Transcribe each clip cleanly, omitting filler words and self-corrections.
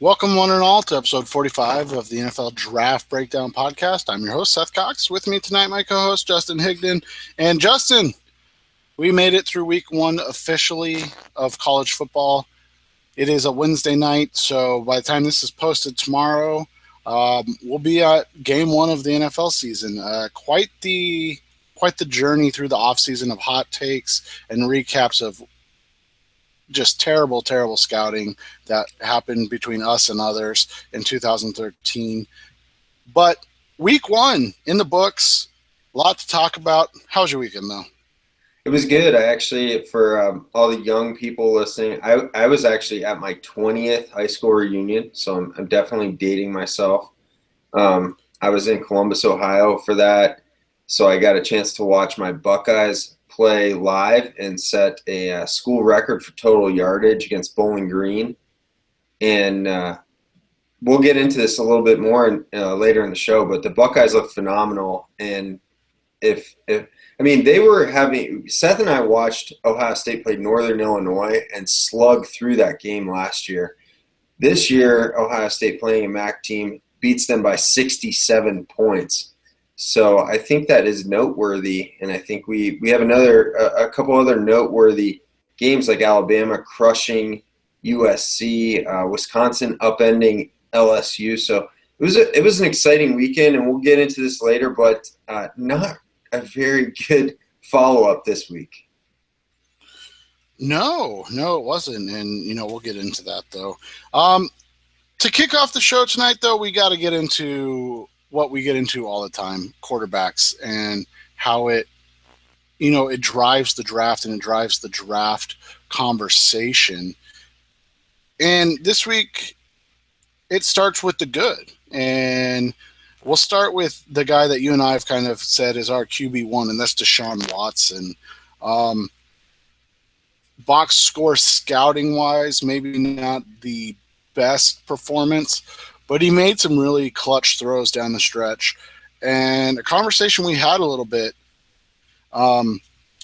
Welcome, one and all, to episode 45 of the NFL Draft Breakdown Podcast. I'm your host, Seth Cox. With me tonight, my co host, Justin Higdon. And Justin, we made it through week one officially of college football. It is a Wednesday night, so by the time this is posted tomorrow, we'll be at game one of the NFL season. Quite the journey through the offseason of hot takes and recaps of just terrible scouting that happened between us and others in 2013. But week one in the books, a lot to talk about. How was your weekend, though? It was good. I actually, for all the young people listening, I was actually at my 20th high school reunion, so I'm definitely dating myself. I was in Columbus, Ohio for that, so I got a chance to watch my Buckeyes play live and set a school record for total yardage against Bowling Green. And we'll get into this a little bit more later in the show, but the Buckeyes look phenomenal. And they were having – Seth and I watched Ohio State play Northern Illinois and slug through that game last year. This year, Ohio State playing a MAC team beats them by 67 points. So I think that is noteworthy, and I think we have a couple other noteworthy games like Alabama crushing USC, Wisconsin upending LSU. So it was an exciting weekend, and we'll get into this later, but not a very good follow-up this week. No, it wasn't, and we'll get into that though. To kick off the show tonight, though, we got to get into what we get into all the time, quarterbacks, and how it drives the draft and it drives the draft conversation. And this week, it starts with the good. And we'll start with the guy that you and I have kind of said is our QB1, and that's Deshaun Watson. Box score scouting-wise, maybe not the best performance, but he made some really clutch throws down the stretch. And a conversation we had a little bit,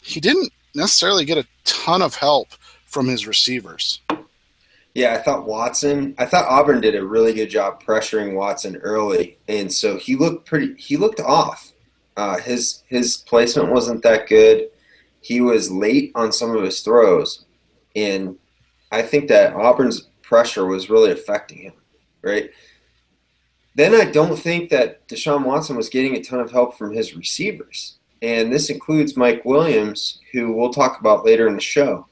he didn't necessarily get a ton of help from his receivers. Yeah, I thought Auburn did a really good job pressuring Watson early, and so he looked off. His placement wasn't that good. He was late on some of his throws, and I think that Auburn's pressure was really affecting him, right? Then I don't think that Deshaun Watson was getting a ton of help from his receivers. And this includes Mike Williams, who we'll talk about later in the show.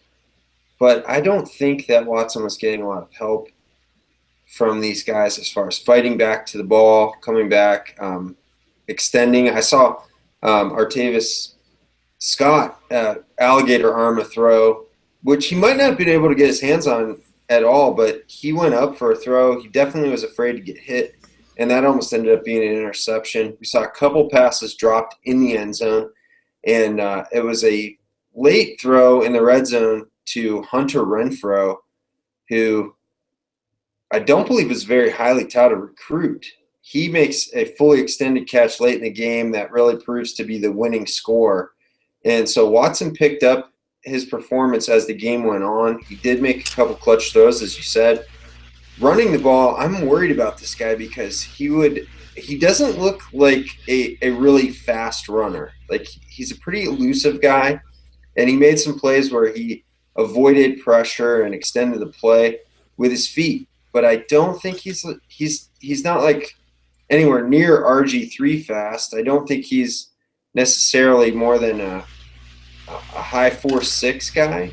But I don't think that Watson was getting a lot of help from these guys as far as fighting back to the ball, coming back, extending. I saw Artavis Scott alligator arm a throw, which he might not have been able to get his hands on at all, but he went up for a throw. He definitely was afraid to get hit, and that almost ended up being an interception. We saw a couple passes dropped in the end zone, and it was a late throw in the red zone to Hunter Renfrow, who I don't believe is a very highly touted recruit. He makes a fully extended catch late in the game that really proves to be the winning score. And so Watson picked up his performance as the game went on. He did make a couple clutch throws, as you said. Running the ball, I'm worried about this guy because he doesn't look like a really fast runner. Like, he's a pretty elusive guy, and he made some plays where he avoided pressure and extended the play with his feet. But I don't think he's not like anywhere near RG3 fast. I don't think he's necessarily more than a high 4.6 guy,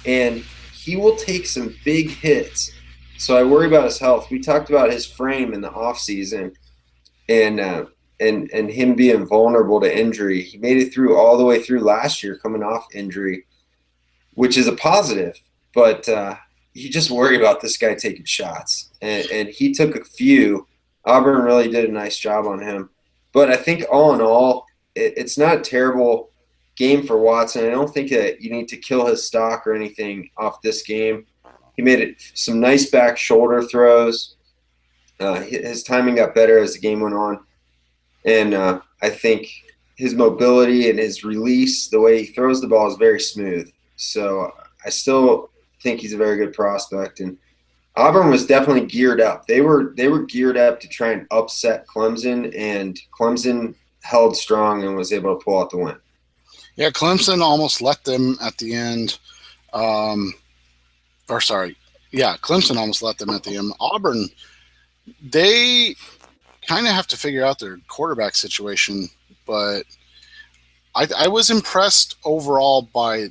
and he will take some big hits. So I worry about his health. We talked about his frame in the offseason and him being vulnerable to injury. He made it through all the way through last year coming off injury, which is a positive, but you just worry about this guy taking shots. And he took a few. Auburn really did a nice job on him. But I think all in all, it's not a terrible game for Watson. I don't think that you need to kill his stock or anything off this game. He made some nice back shoulder throws. His timing got better as the game went on. And I think his mobility and his release, the way he throws the ball, is very smooth. So I still think he's a very good prospect. And Auburn was definitely geared up. They were geared up to try and upset Clemson, and Clemson held strong and was able to pull out the win. Yeah, Clemson almost let them at the end. Um, Clemson almost let them at the end. Auburn, they kind of have to figure out their quarterback situation, but I was impressed overall by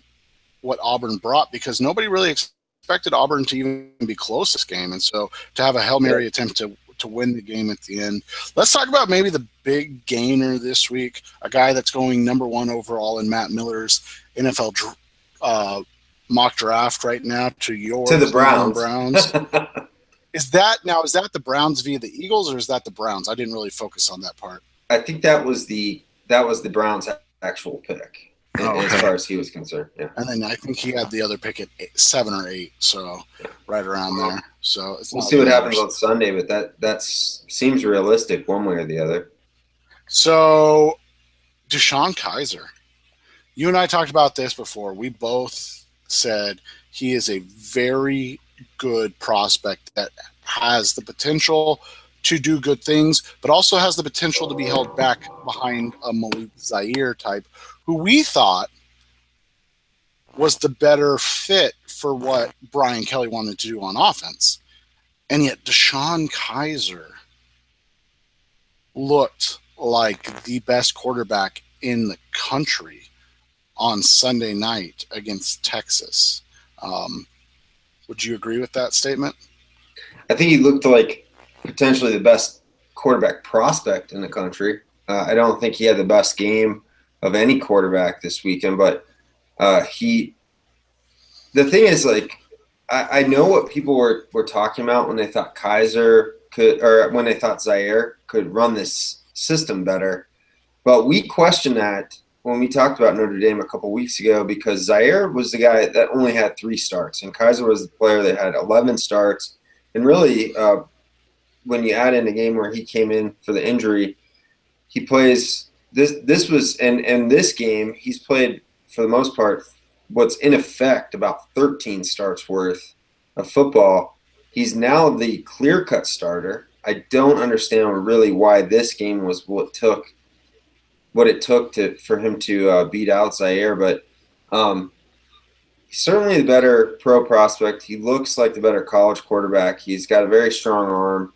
what Auburn brought because nobody really expected Auburn to even be close this game, and so to have a Hail Mary attempt to win the game at the end. Let's talk about maybe the big gainer this week, a guy that's going number 1 overall in Matt Miller's NFL mock draft right now to the Browns. Is that the Browns via the Eagles, or is that the Browns? I didn't really focus on that part. I think that was the Browns' actual pick. As far as he was concerned, yeah. And then I think he had the other pick at 7 or 8, so right around there. So we'll see what happens on Sunday, but that seems realistic one way or the other. So DeShone Kizer, you and I talked about this before. We both said he is a very good prospect that has the potential to do good things, but also has the potential to be held back behind a Malik Zaire type, who we thought was the better fit for what Brian Kelly wanted to do on offense. And yet DeShone Kizer looked like the best quarterback in the country on Sunday night against Texas. Would you agree with that statement? I think he looked like potentially the best quarterback prospect in the country. I don't think he had the best game of any quarterback this weekend, but the thing is, like, I know what people were talking about when they thought Kizer could, or when they thought Zaire could run this system better, but we questioned that when we talked about Notre Dame a couple weeks ago, because Zaire was the guy that only had 3 starts, and Kizer was the player that had 11 starts, and really, when you add in a game where he came in for the injury, he plays this game, he's played for the most part what's in effect about 13 starts worth of football. He's now the clear-cut starter. I don't understand really why this game was what it took for him to beat out Zaire, but he's certainly the better pro prospect. He looks like the better college quarterback. He's got a very strong arm.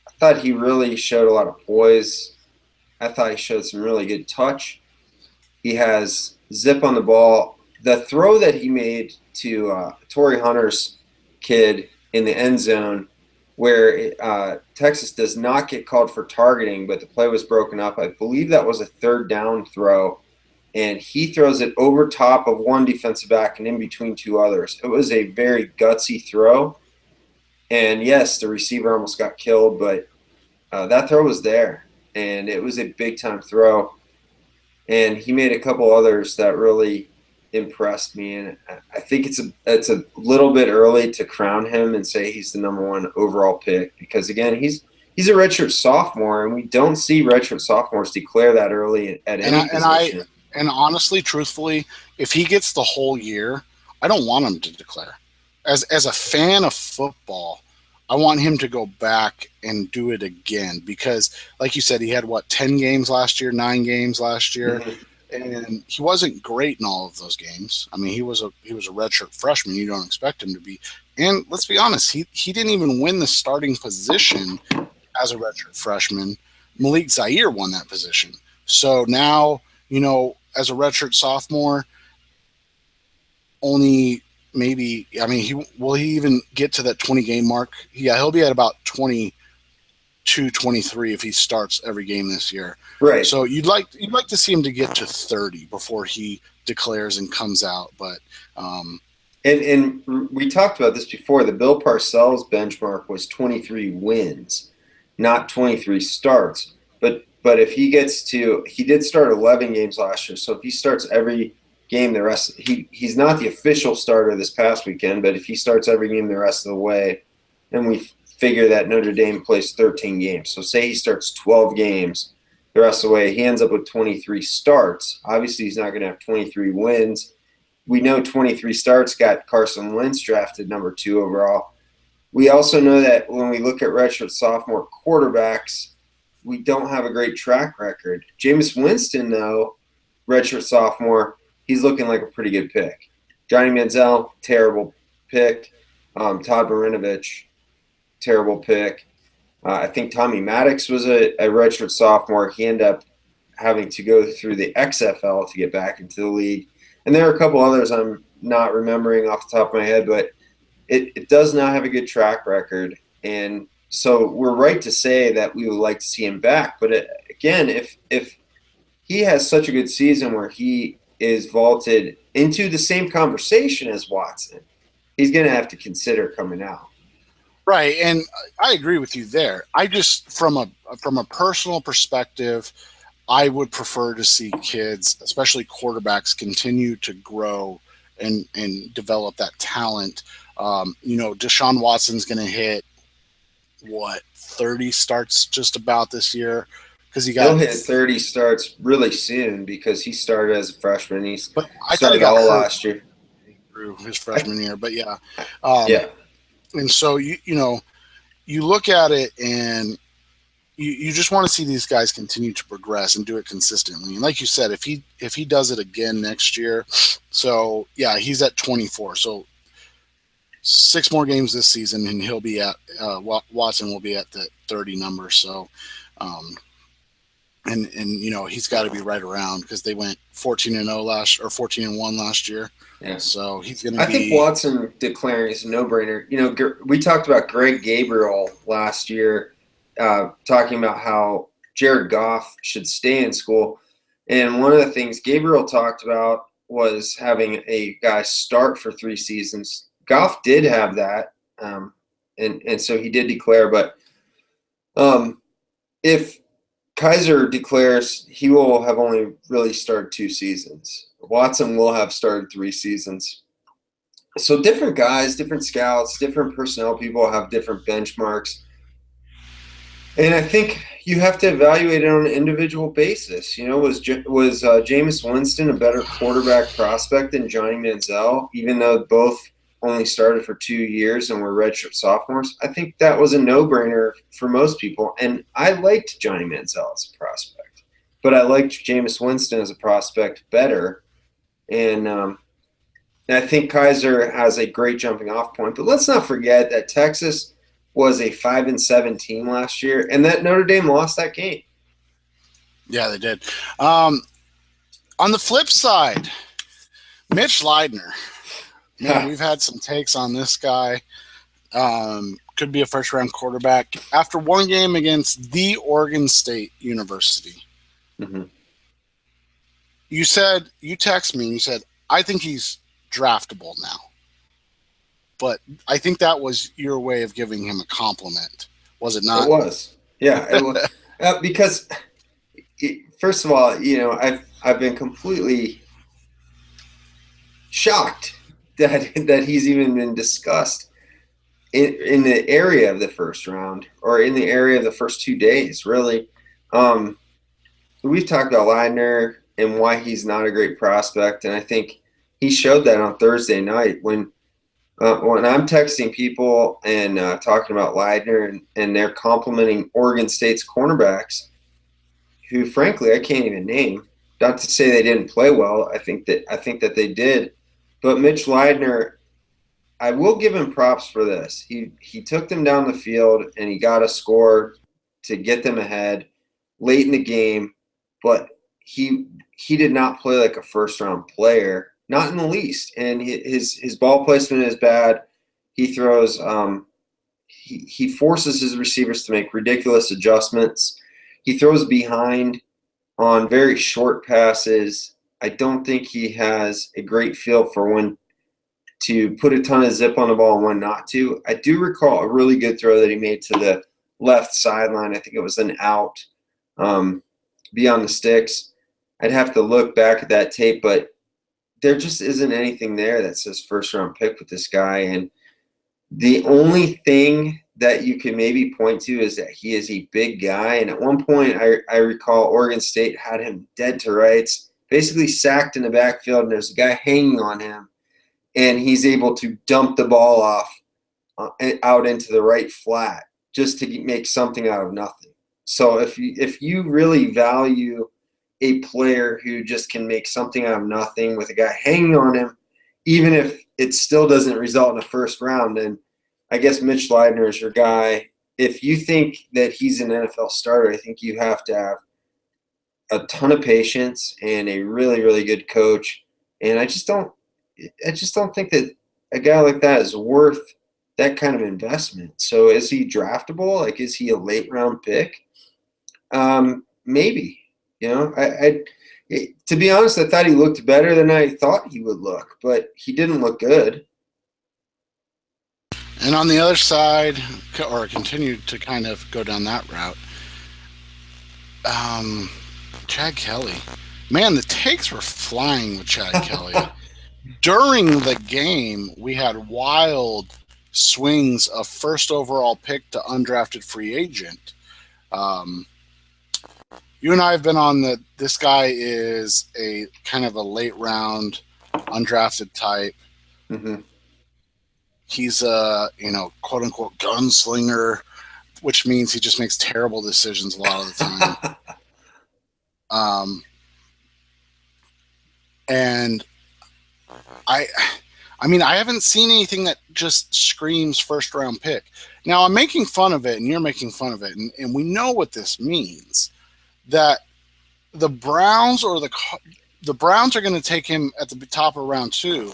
I thought he really showed a lot of poise. I thought he showed some really good touch. He has zip on the ball. The throw that he made to Torrey Hunter's kid in the end zone, where Texas does not get called for targeting, but the play was broken up. I believe that was a 3rd down throw, and he throws it over top of one defensive back and in between 2 others. It was a very gutsy throw, and yes, the receiver almost got killed, but that throw was there, and it was a big-time throw. And he made a couple others that really impressed me, and I think it's a little bit early to crown him and say he's the number 1 overall pick, because again, he's a redshirt sophomore, and we don't see redshirt sophomores declare that early at any position. And honestly, truthfully, if he gets the whole year, I don't want him to declare. As a fan of football, I want him to go back and do it again, because, like you said, he had 10 games last year, 9 games last year. Mm-hmm. And he wasn't great in all of those games. I mean, he was a redshirt freshman. You don't expect him to be. And let's be honest, he didn't even win the starting position as a redshirt freshman. Malik Zaire won that position. So now, as a redshirt sophomore, only maybe, I mean, will he even get to that 20-game mark? Yeah, he'll be at about 22, 23 if he starts every game this year. Right. So you'd like to see him to get to 30 before he declares and comes out. But and we talked about this before. The Bill Parcells benchmark was 23 wins, not 23 starts. But if he did start 11 games last year. So if he starts every game the rest, he's not the official starter this past weekend. But if he starts every game the rest of the way, then we figure that Notre Dame plays 13 games. So say he starts 12 games the rest of the way, he ends up with 23 starts. Obviously, he's not going to have 23 wins. We know 23 starts got Carson Wentz drafted number 2 overall. We also know that when we look at redshirt sophomore quarterbacks, we don't have a great track record. Jameis Winston, though, redshirt sophomore, he's looking like a pretty good pick. Johnny Manziel, terrible pick. Todd Marinovich, terrible pick. I think Tommy Maddox was a redshirt sophomore. He ended up having to go through the XFL to get back into the league. And there are a couple others I'm not remembering off the top of my head, but it does not have a good track record. And so we're right to say that we would like to see him back. But again, if he has such a good season where he is vaulted into the same conversation as Watson, he's going to have to consider coming out. Right, and I agree with you there. I just, from a personal perspective, I would prefer to see kids, especially quarterbacks, continue to grow and develop that talent. Deshaun Watson's going to hit 30 starts just about this year because he'll hit 30 starts really soon because he started as a freshman. I started thought he got all last year through his freshman year, but yeah. And so you look at it and you just want to see these guys continue to progress and do it consistently. And like you said, if he does it again next year, so yeah, he's at 24. So 6 more games this season, and he'll be at Watson will be at the 30 number. So, he's got to be right around because they went 14-0 14-1 last year. Yeah. So he's going to. I think Watson declaring is a no-brainer. We talked about Greg Gabriel last year, talking about how Jared Goff should stay in school, and one of the things Gabriel talked about was having a guy start for 3 seasons. Goff did have that, and so he did declare. But if Kaiser declares, he will have only really started 2 seasons. Watson will have started 3 seasons. So different guys, different scouts, different personnel people have different benchmarks. And I think you have to evaluate it on an individual basis. Was Jameis Winston a better quarterback prospect than Johnny Manziel, even though both only started for 2 years and were redshirt sophomores? I think that was a no-brainer for most people. And I liked Johnny Manziel as a prospect, but I liked Jameis Winston as a prospect better. And I think Kaiser has a great jumping-off point. But let's not forget that Texas was a 5-7 team last year, and that Notre Dame lost that game. Yeah, they did. On the flip side, Mitch Leidner. Man, we've had some takes on this guy. Could be a first-round quarterback. After one game against the Oregon State University, you texted me and you said, I think he's draftable now. But I think that was your way of giving him a compliment. Was it not? It was. Yeah, it was. Because, first of all, I've been completely shocked that he's even been discussed in the area of the first round or in the area of the first 2 days, really. We've talked about Leidner and why he's not a great prospect, and I think he showed that on Thursday night when I'm texting people and talking about Leidner and they're complimenting Oregon State's cornerbacks, who frankly I can't even name. Not to say they didn't play well. I think that they did. But Mitch Leidner, I will give him props for this. He took them down the field and he got a score to get them ahead late in the game, but he did not play like a first-round player, not in the least. And his ball placement is bad. He throws he forces his receivers to make ridiculous adjustments. He throws behind on very short passes. I don't think he has a great feel for when to put a ton of zip on the ball and when not to. I do recall a really good throw that he made to the left sideline. I think it was an out beyond the sticks. I'd have to look back at that tape, but there just isn't anything there that says first-round pick with this guy. And the only thing that you can maybe point to is that he is a big guy. And at one point, I recall Oregon State had him dead to rights, basically sacked in the backfield, and there's a guy hanging on him, and he's able to dump the ball off out into the right flat just to make something out of nothing. So if you really value a player who just can make something out of nothing with a guy hanging on him, even if it still doesn't result in a first round, then I guess Mitch Leidner is your guy. If you think that he's an NFL starter, I think you have to have a ton of patience and a really, really good coach. And I just don't think that a guy like that is worth that kind of investment. So is he draftable? Like, is he a late round pick? Maybe. To be honest, I thought he looked better than I thought he would look, but he didn't look good. And on the other side, or continued to kind of go down that route, Chad Kelly. Man, the takes were flying with Chad Kelly. During the game, we had wild swings of first overall pick to undrafted free agent. You and I have been on this guy is a kind of a late round undrafted type. Mm-hmm. He's a, quote unquote gunslinger, which means he just makes terrible decisions a lot of the time. And I haven't seen anything that just screams first round pick. Now I'm making fun of it and you're making fun of it. And we know what this means, that the Browns or the Browns are going to take him at the top of round 2,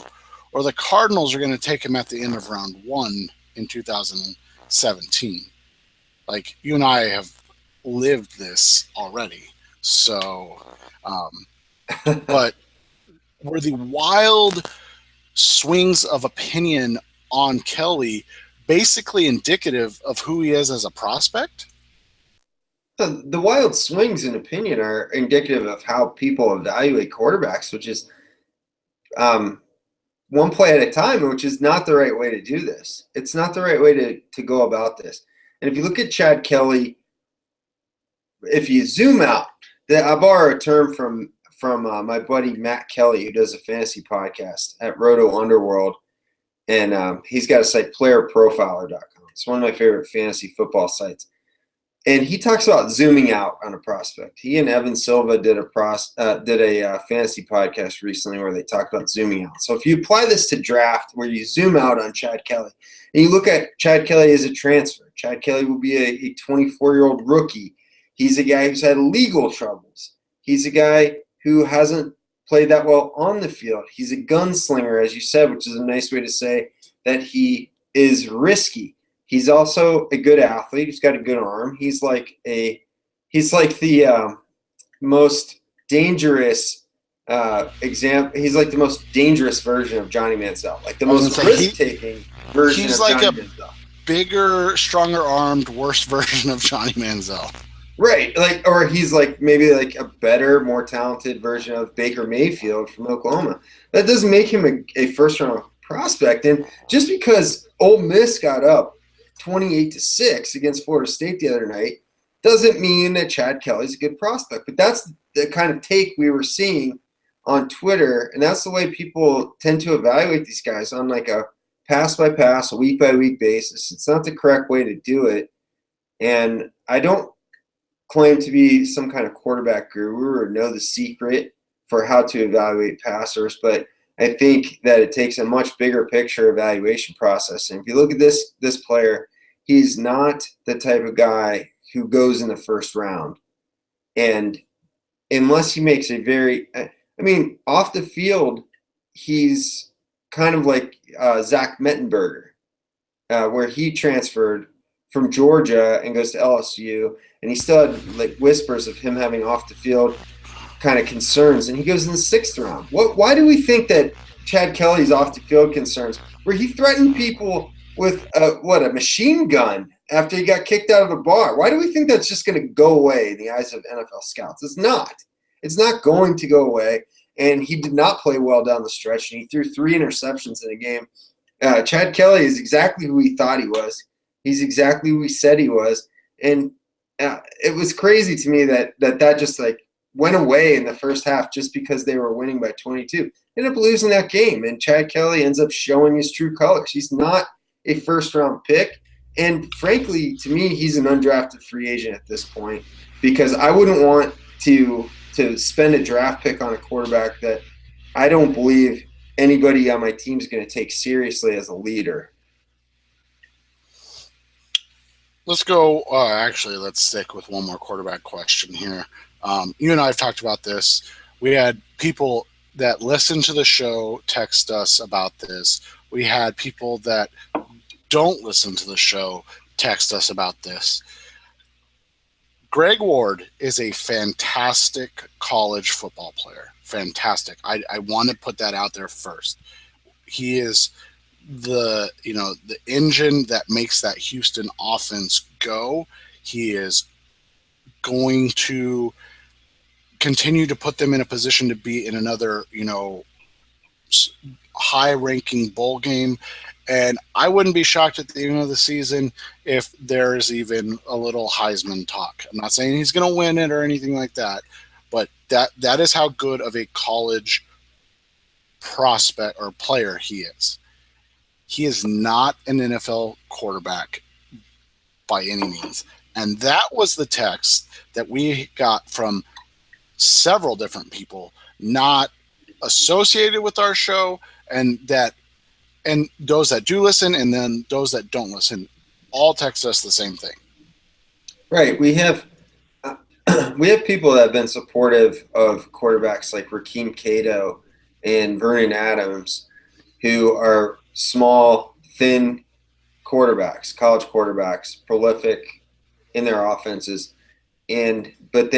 or the Cardinals are going to take him at the end of round 1 in 2017. Like, you and I have lived this already. So, but were the wild swings of opinion on Kelly basically indicative of who he is as a prospect? The wild swings in opinion are indicative of how people evaluate quarterbacks, which is one play at a time, which is not the right way to do this. It's not the right way to go about this. And if you look at Chad Kelly, if you zoom out, I borrow a term from my buddy Matt Kelly, who does a fantasy podcast at Roto Underworld, and he's got a site, playerprofiler.com. It's one of my favorite fantasy football sites. And he talks about zooming out on a prospect. He and Evan Silva did a fantasy podcast recently where they talked about zooming out. So if you apply this to draft, where you zoom out on Chad Kelly, and you look at Chad Kelly as a transfer, Chad Kelly will be a 24-year-old rookie. He's a guy who's had legal troubles. He's a guy who hasn't played that well on the field. He's a gunslinger, as you said, which is a nice way to say that he is risky. He's also a good athlete. He's got a good arm. He's like the most dangerous example. He's like the most dangerous version of Johnny Manziel, like the most risk-taking version of Johnny Manziel. He's like a bigger, stronger-armed, worse version of Johnny Manziel. Right, or he's like maybe like a better, more talented version of Baker Mayfield from Oklahoma. That doesn't make him a first-round prospect. And just because Ole Miss got up 28-6 against Florida State the other night doesn't mean that Chad Kelly's a good prospect. But that's the kind of take we were seeing on Twitter, and that's the way people tend to evaluate these guys, on like a pass-by-pass, a week-by-week basis. It's not the correct way to do it. And I don't claim to be some kind of quarterback guru or know the secret for how to evaluate passers, but I think that it takes a much bigger picture evaluation process. And if you look at this player, he's not the type of guy who goes in the first round. And unless he makes off the field, he's kind of like Zach Mettenberger, where he transferred from Georgia and goes to LSU, and he still had like whispers of him having off the field kind of concerns, and he goes in the 6th round. Why do we think that Chad Kelly's off the field concerns, where he threatened people with a machine gun after he got kicked out of a bar? Why do we think that's just going to go away in the eyes of NFL scouts? It's not. It's not going to go away. And he did not play well down the stretch, and he threw 3 interceptions in a game. Chad Kelly is exactly who we thought he was. He's exactly who we said he was. And it was crazy to me that just like went away in the first half just because they were winning by 22. Ended up losing that game, and Chad Kelly ends up showing his true colors. He's not a first-round pick. And frankly, to me, he's an undrafted free agent at this point because I wouldn't want to spend a draft pick on a quarterback that I don't believe anybody on my team is going to take seriously as a leader. Let's go. Actually, let's stick with one more quarterback question here. You and I have talked about this. We had people that listen to the show text us about this. We had people that don't listen to the show text us about this. Greg Ward is a fantastic college football player. Fantastic. I want to put that out there first. He is the engine that makes that Houston offense go. He is going to continue to put them in a position to be in another, high-ranking bowl game. And I wouldn't be shocked at the end of the season if there's even a little Heisman talk. I'm not saying he's going to win it or anything like that, but that is how good of a college prospect or player he is. He is not an NFL quarterback by any means. And that was the text that we got from several different people not associated with our show, and those that do listen and then those that don't listen all text us the same thing. Right. We have people that have been supportive of quarterbacks like Rakeem Cato and Vernon Adams, who are small, thin quarterbacks, college quarterbacks, prolific in their offenses. But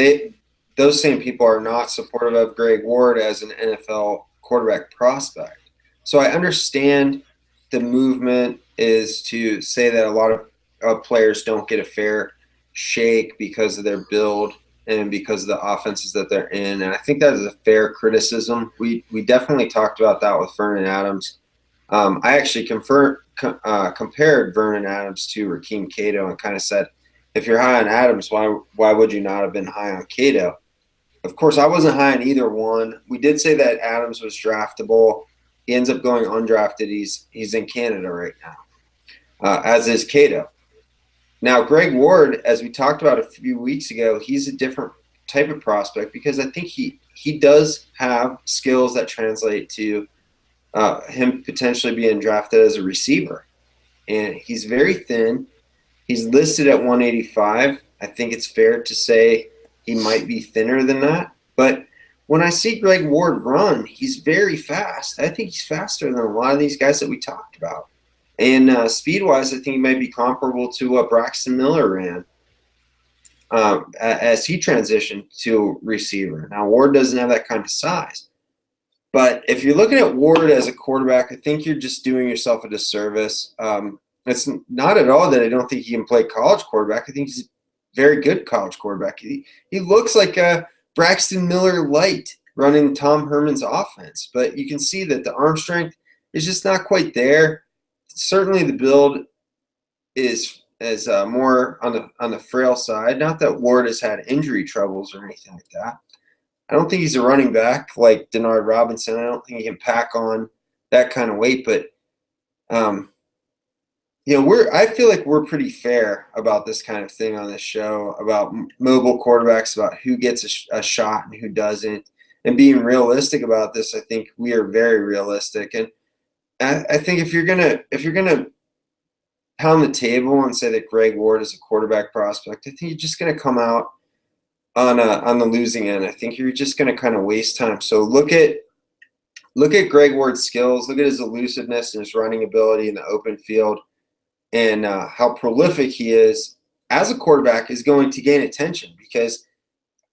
those same people are not supportive of Greg Ward as an NFL quarterback prospect. So I understand the movement is to say that a lot of players don't get a fair shake because of their build and because of the offenses that they're in. And I think that is a fair criticism. We definitely talked about that with Vernon Adams. I actually compared Vernon Adams to Rakeem Cato and kind of said, if you're high on Adams, why would you not have been high on Cato? Of course, I wasn't high on either one. We did say that Adams was draftable. He ends up going undrafted. He's in Canada right now, as is Cato. Now, Greg Ward, as we talked about a few weeks ago, he's a different type of prospect because I think he does have skills that translate to him potentially being drafted as a receiver. And he's very thin. He's listed at 185. I think it's fair to say he might be thinner than that. But when I see Greg Ward run, he's very fast. I think he's faster than a lot of these guys that we talked about. And speed-wise, I think he might be comparable to what Braxton Miller ran as he transitioned to receiver. Now, Ward doesn't have that kind of size. But if you're looking at Ward as a quarterback, I think you're just doing yourself a disservice. It's not at all that I don't think he can play college quarterback. I think he's a very good college quarterback. He looks like a Braxton Miller light running Tom Herman's offense. But you can see that the arm strength is just not quite there. Certainly the build is more on the frail side. Not that Ward has had injury troubles or anything like that. I don't think he's a running back like Denard Robinson. I don't think he can pack on that kind of weight. But I feel like we're pretty fair about this kind of thing on this show, about mobile quarterbacks, about who gets a shot and who doesn't, and being realistic about this. I think we are very realistic, and I think if you're gonna pound the table and say that Greg Ward is a quarterback prospect, I think you're just gonna come out on the losing end. I think you're just gonna kind of waste time. So look at Greg Ward's skills, look at his elusiveness and his running ability in the open field. And how prolific he is as a quarterback is going to gain attention because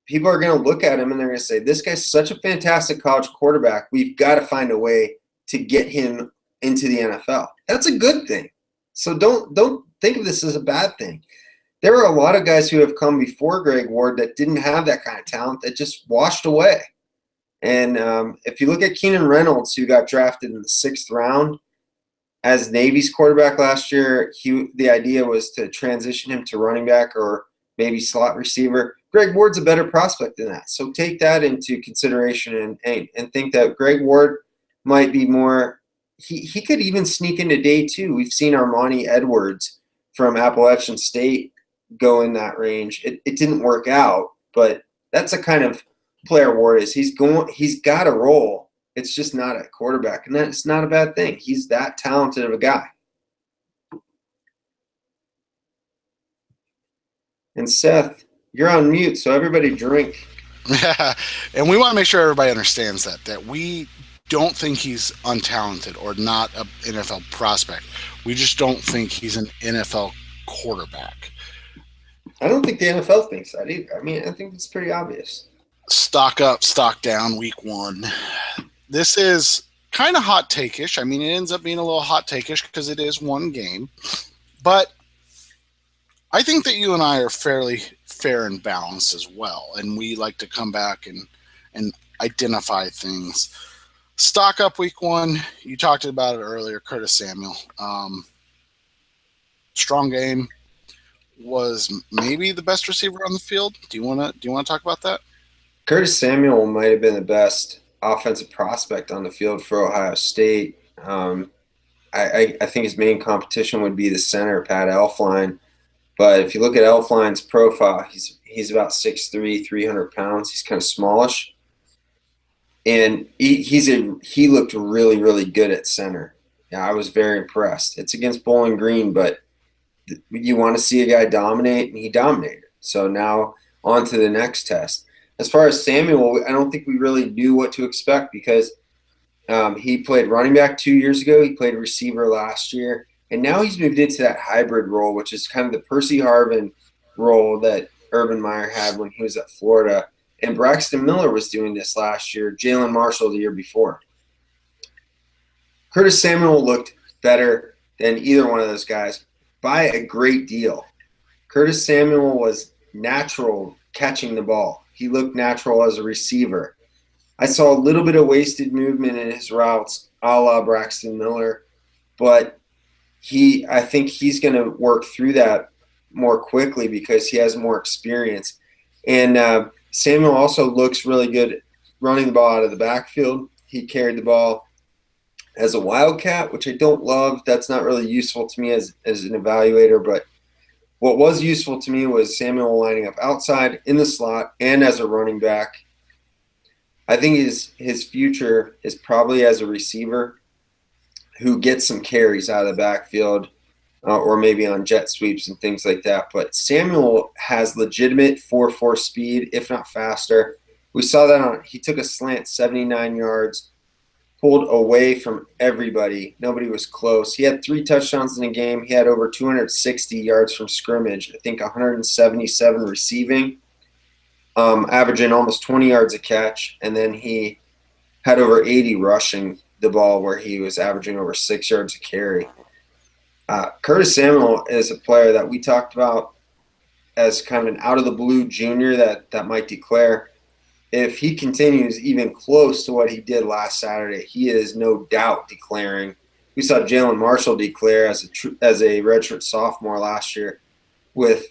people are going to look at him and they're going to say, this guy's such a fantastic college quarterback. We've got to find a way to get him into the NFL. That's a good thing. So don't think of this as a bad thing. There are a lot of guys who have come before Greg Ward that didn't have that kind of talent that just washed away. And if you look at Keenan Reynolds, who got drafted in the 6th round, as Navy's quarterback last year, the idea was to transition him to running back or maybe slot receiver. Greg Ward's a better prospect than that. So take that into consideration and think that Greg Ward might be more he could even sneak into day two. We've seen Armani Edwards from Appalachian State go in that range. It didn't work out, but that's a kind of player Ward is. He's got a role. It's just not at quarterback, and that's not a bad thing. He's that talented of a guy. And Seth, you're on mute, so everybody drink. And we want to make sure everybody understands that we don't think he's untalented or not an NFL prospect. We just don't think he's an NFL quarterback. I don't think the NFL thinks that either. I mean, I think it's pretty obvious. Stock up, stock down, week one. This is kind of hot take-ish. I mean, it ends up being a little hot take-ish because it is one game. But I think that you and I are fairly fair and balanced as well. And we like to come back and identify things. Stock up week one. You talked about it earlier, Curtis Samuel. Strong game. Was maybe the best receiver on the field. Do you want to talk about that? Curtis Samuel might have been the best offensive prospect on the field for Ohio State. I think his main competition would be the center, Pat Elflein. But if you look at Elflein's profile, he's about 6'3", 300 pounds. He's kind of smallish. And he looked really, really good at center. Yeah, I was very impressed. It's against Bowling Green, but you want to see a guy dominate, and he dominated. So now on to the next test. As far as Samuel, I don't think we really knew what to expect because he played running back 2 years ago. He played receiver last year. And now he's moved into that hybrid role, which is kind of the Percy Harvin role that Urban Meyer had when he was at Florida. And Braxton Miller was doing this last year, Jalen Marshall the year before. Curtis Samuel looked better than either one of those guys by a great deal. Curtis Samuel was natural catching the ball. He looked natural as a receiver. I saw a little bit of wasted movement in his routes, a la Braxton Miller, but I think he's going to work through that more quickly because he has more experience. And Samuel also looks really good running the ball out of the backfield. He carried the ball as a wildcat, which I don't love. That's not really useful to me as an evaluator, but what was useful to me was Samuel lining up outside in the slot and as a running back. I think his future is probably as a receiver who gets some carries out of the backfield or maybe on jet sweeps and things like that. But Samuel has legitimate 4.4 speed, if not faster. We saw that he took a slant 79 yards, pulled away from everybody. Nobody was close. He had 3 touchdowns in the game. He had over 260 yards from scrimmage, I think 177 receiving, averaging almost 20 yards a catch. And then he had over 80 rushing the ball where he was averaging over 6 yards a carry. Curtis Samuel is a player that we talked about as kind of an out-of-the-blue junior that might declare. If he continues even close to what he did last Saturday, he is no doubt declaring. We saw Jalen Marshall declare as a redshirt sophomore last year with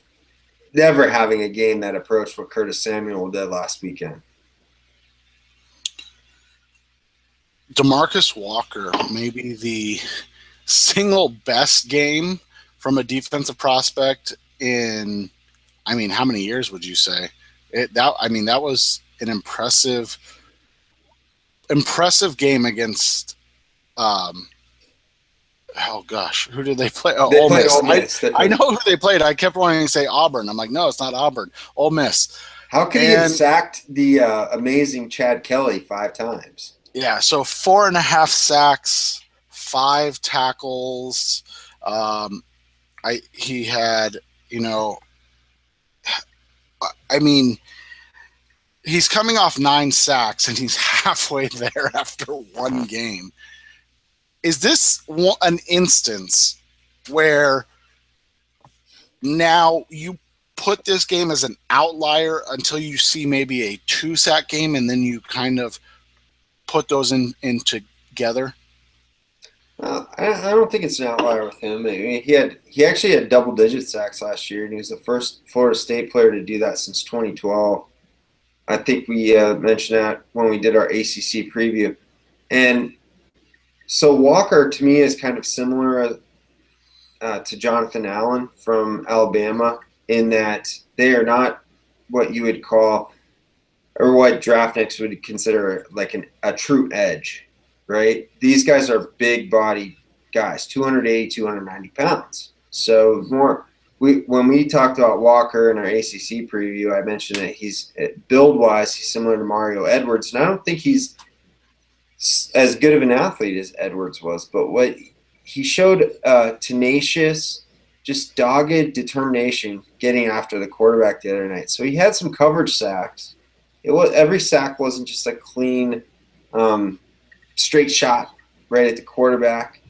never having a game that approached what Curtis Samuel did last weekend. DeMarcus Walker, maybe the single best game from a defensive prospect in, I mean, how many years would you say? That was an impressive game against who did they play? Oh, Ole Miss. Ole Miss. I know who they played. I kept wanting to say Auburn. I'm like, no, it's not Auburn. Ole Miss. How could he have sacked the amazing Chad Kelly 5 times? Yeah, so 4.5 sacks, 5 tackles. He had, he's coming off 9 sacks and he's halfway there after one game. Is this an instance where now you put this game as an outlier until you see maybe a 2-sack game and then you kind of put those in together? I don't think it's an outlier with him. I mean, he actually had double-digit sacks last year, and he was the first Florida State player to do that since 2012. I think we mentioned that when we did our ACC preview. And So Walker to me is kind of similar to Jonathan Allen from Alabama in that they are not what you would call or what draftniks would consider like a true edge, right? These guys are big body guys, 280, 290 pounds. So when we talked about Walker in our ACC preview, I mentioned that he's build-wise, he's similar to Mario Edwards, and I don't think he's as good of an athlete as Edwards was, but what he showed tenacious, just dogged determination getting after the quarterback the other night. So he had some coverage sacks. Every sack wasn't just a clean, straight shot right at the quarterback.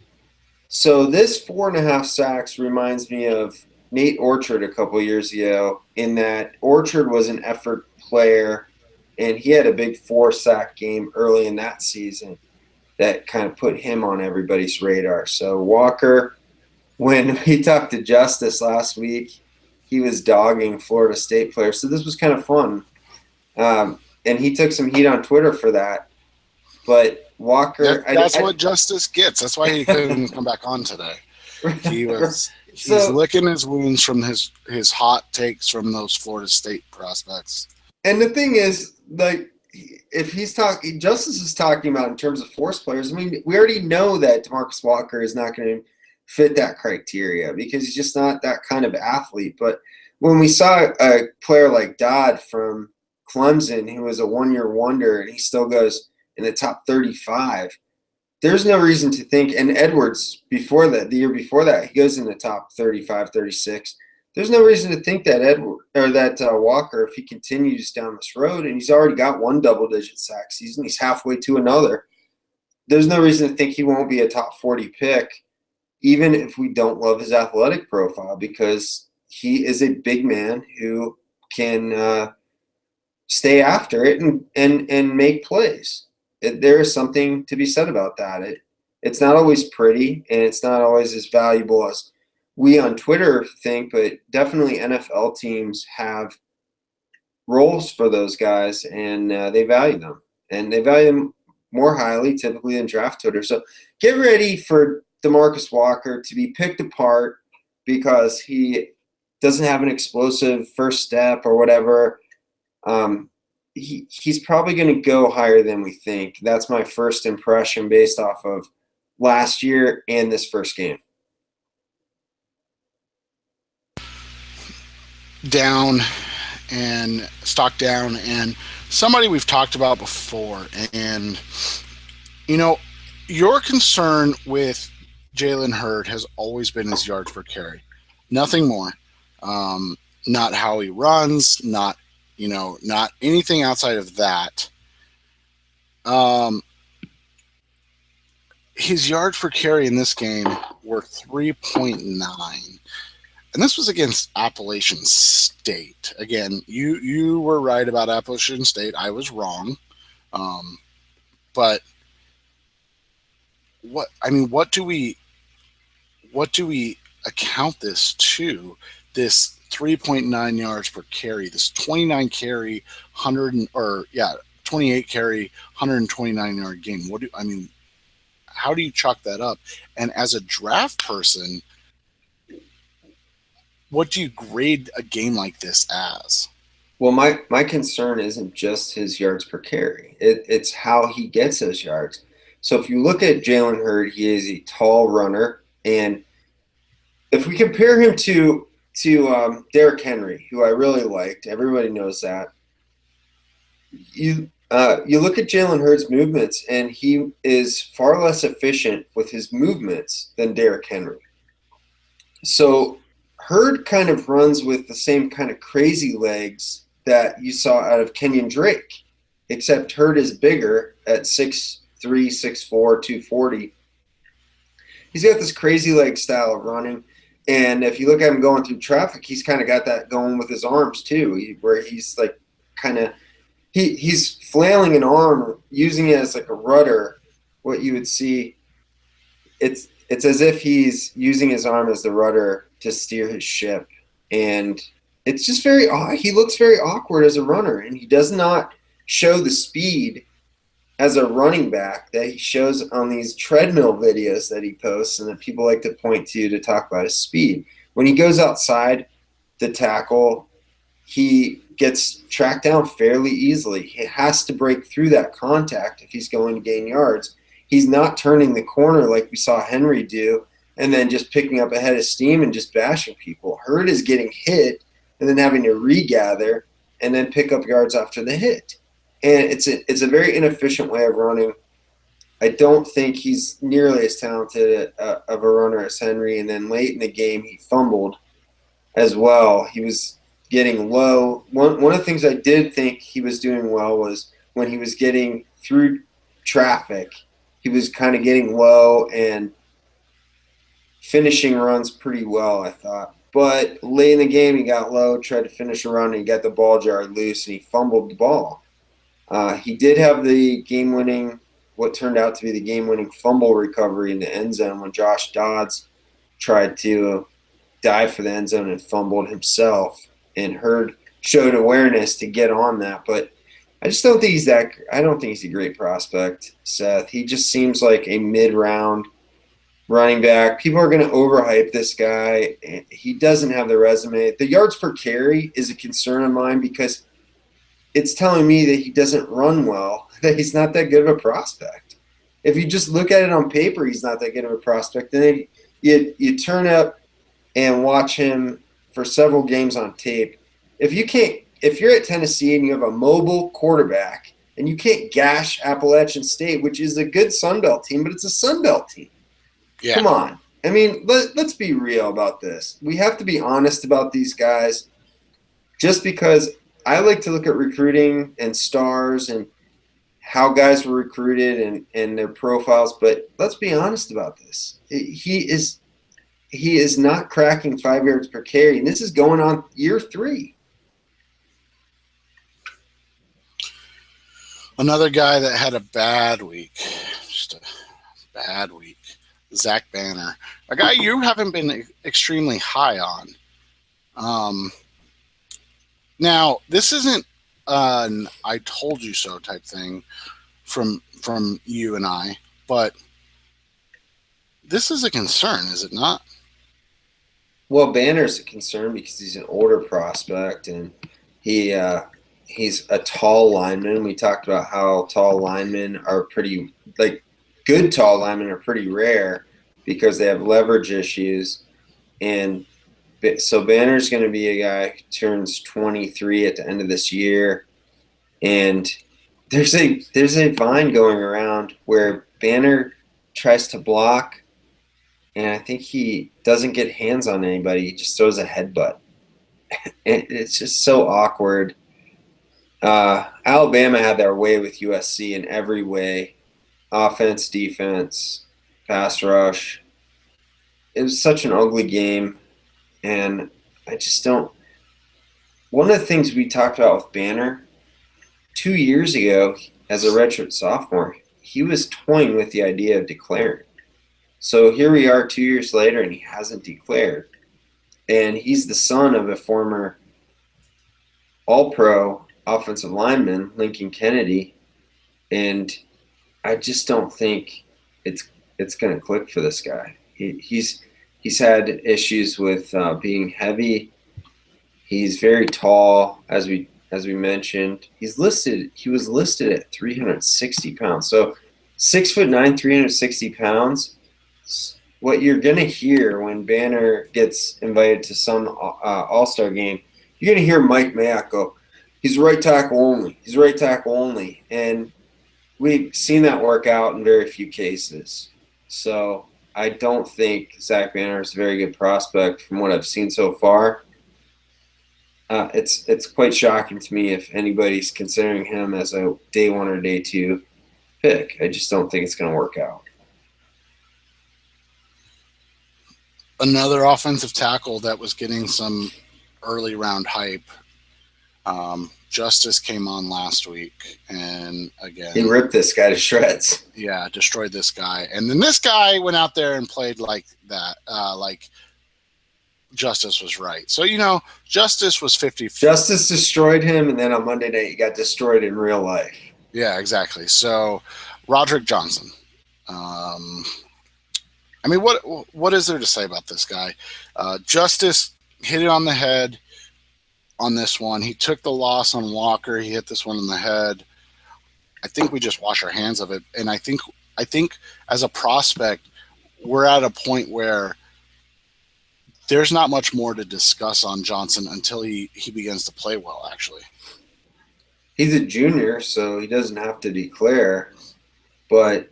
So this 4.5 sacks reminds me of Nate Orchard a couple years ago, in that Orchard was an effort player, and he had a big 4-sack game early in that season that kind of put him on everybody's radar. So Walker, when we talked to Justice last week, he was dogging Florida State players. So this was kind of fun. And he took some heat on Twitter for that. But Walker... That's what Justice gets. That's why he couldn't come back on today. He's licking his wounds from his hot takes from those Florida State prospects. And the thing is, like, if Justice is talking about in terms of force players, I mean, we already know that DeMarcus Walker is not going to fit that criteria because he's just not that kind of athlete. But when we saw a player like Dodd from Clemson, who was a one-year wonder, and he still goes in the top 35, there's no reason to think, and Edwards before that, the year before that, he goes in the top 35, 36. There's no reason to think that Walker, if he continues down this road, and he's already got one double-digit sack season, he's halfway to another. There's no reason to think he won't be a top 40 pick, even if we don't love his athletic profile, because he is a big man who can stay after it and make plays. There is something to be said about that. It's not always pretty, and it's not always as valuable as we on Twitter think, but definitely NFL teams have roles for those guys, and they value them. And they value them more highly typically than draft Twitter. So get ready for DeMarcus Walker to be picked apart because he doesn't have an explosive first step or whatever. He's probably going to go higher than we think. That's my first impression based off of last year and this first game. Down and stock down, and somebody we've talked about before. And, you know, your concern with Jalen Hurd has always been his yards per carry. Nothing more. Not how he runs, not anything outside of that. His yards per carry in this game were 3.9. And this was against Appalachian State. Again, you were right about Appalachian State. I was wrong. But what do we account this to? This 3.9 yards per carry, this 29 carry, 28 carry, 129 yard game. How do you chalk that up? And as a draft person, what do you grade a game like this as? Well, my concern isn't just his yards per carry. It's how he gets those yards. So if you look at Jalen Hurd, he is a tall runner. And if we compare him to Derrick Henry, who I really liked, everybody knows that. You look at Jalen Hurd's movements, and he is far less efficient with his movements than Derrick Henry. So Hurd kind of runs with the same kind of crazy legs that you saw out of Kenyon Drake, except Hurd is bigger at 6'3", 6'4", 240. He's got this crazy leg style of running. And if you look at him going through traffic, he's kind of got that going with his arms too, where he's like kind of he's flailing an arm, using it as like a rudder. What you would see, it's as if he's using his arm as the rudder to steer his ship, and it's just he looks very awkward as a runner, and he does not show the speed as a running back that he shows on these treadmill videos that he posts and that people like to point to talk about his speed. When he goes outside the tackle, he gets tracked down fairly easily. He has to break through that contact if he's going to gain yards. He's not turning the corner like we saw Henry do and then just picking up a head of steam and just bashing people. Hurd is getting hit and then having to regather and then pick up yards after the hit. And it's a very inefficient way of running. I don't think he's nearly as talented of a runner as Henry. And then late in the game, he fumbled as well. He was getting low. One of the things I did think he was doing well was when he was getting through traffic, he was kind of getting low and finishing runs pretty well, I thought. But late in the game, he got low, tried to finish a run, and he got the ball jar loose, and he fumbled the ball. He did have the game-winning, what turned out to be the game-winning fumble recovery in the end zone when Josh Dodds tried to dive for the end zone and fumbled himself, and Hurd showed awareness to get on that. But I just don't think he's that. I don't think he's a great prospect, Seth. He just seems like a mid-round running back. People are going to overhype this guy. He doesn't have the resume. The yards per carry is a concern of mine because it's telling me that he doesn't run well, that he's not that good of a prospect. If you just look at it on paper, he's not that good of a prospect. Then you turn up and watch him for several games on tape. If you're at Tennessee and you have a mobile quarterback and you can't gash Appalachian State, which is a good Sun Belt team, but it's a Sun Belt team. Yeah. Come on. I mean, let's be real about this. We have to be honest about these guys. Just because I like to look at recruiting and stars and how guys were recruited and their profiles, but let's be honest about this. He is not cracking 5 yards per carry, and this is going on year 3. Another guy that had a bad week, just a bad week, Zach Banner, a guy you haven't been extremely high on. Now, this isn't an I told you so type thing from you and I, but this is a concern, is it not? Well, Banner's a concern because he's an older prospect and he's a tall lineman. We talked about how tall linemen are good tall linemen are pretty rare because they have leverage issues. And so Banner's going to be a guy who turns 23 at the end of this year. And there's a vine going around where Banner tries to block, and I think he doesn't get hands on anybody. He just throws a headbutt. It's just so awkward. Alabama had their way with USC in every way. Offense, defense, pass rush. It was such an ugly game, and I just don't – one of the things we talked about with Banner 2 years ago as a redshirt sophomore, he was toying with the idea of declaring. So here we are 2 years later, and he hasn't declared. And he's the son of a former All-Pro offensive lineman, Lincoln Kennedy, and I just don't think it's going to click for this guy. He's had issues with being heavy. He's very tall, as we mentioned. He was listed at 360 pounds. So 6'9", 360 pounds. What you're going to hear when Banner gets invited to some All-Star game, you're going to hear Mike Mayock go, he's right tackle only. He's right tackle only. And we've seen that work out in very few cases. So I don't think Zach Banner is a very good prospect from what I've seen so far. It's quite shocking to me if anybody's considering him as a day 1 or day 2 pick. I just don't think it's going to work out. Another offensive tackle that was getting some early round hype. Justice came on last week, and again, he ripped this guy to shreds. Yeah, destroyed this guy, and then this guy went out there and played like that, like Justice was right. So Justice was 50. Justice destroyed him, and then on Monday night, he got destroyed in real life. Yeah, exactly. So, Roderick Johnson. Um, I mean, what is there to say about this guy? Justice hit it on the head on this one. He took the loss on Walker. He hit this one in the head. I think we just wash our hands of it. And I think as a prospect, we're at a point where there's not much more to discuss on Johnson until he begins to play well, actually. He's a junior, so he doesn't have to declare, but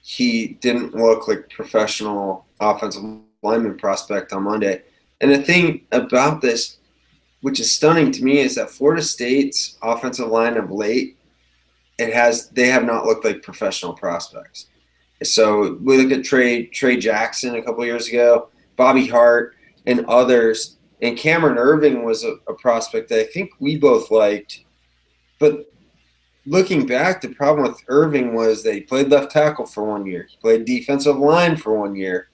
he didn't look like professional offensive lineman prospect on Monday. And the thing about this, which is stunning to me, is that Florida State's offensive line of late, they have not looked like professional prospects. So we look at Trey Jackson a couple of years ago, Bobby Hart, and others. And Cameron Irving was a prospect that I think we both liked. But looking back, the problem with Irving was that he played left tackle for 1 year. He played defensive line for 1 year.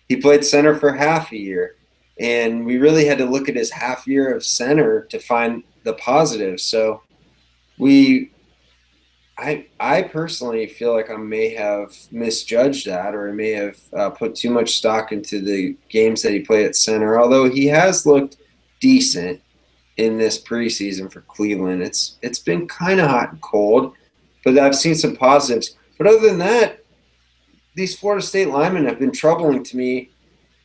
He played center for half a year. And we really had to look at his half year of center to find the positives. So I personally feel like I may have misjudged that, or I may have put too much stock into the games that he played at center, although he has looked decent in this preseason for Cleveland. It's been kind of hot and cold, but I've seen some positives. But other than that, these Florida State linemen have been troubling to me,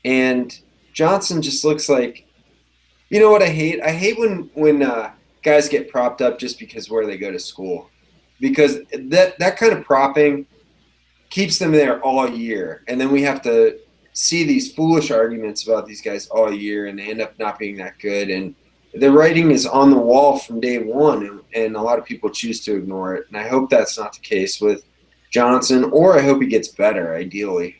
and Johnson just looks like, you know what I hate? I hate when guys get propped up just because where they go to school, because that kind of propping keeps them there all year, and then we have to see these foolish arguments about these guys all year, and they end up not being that good. And the writing is on the wall from day one, and a lot of people choose to ignore it. And I hope that's not the case with Johnson, or I hope he gets better, ideally.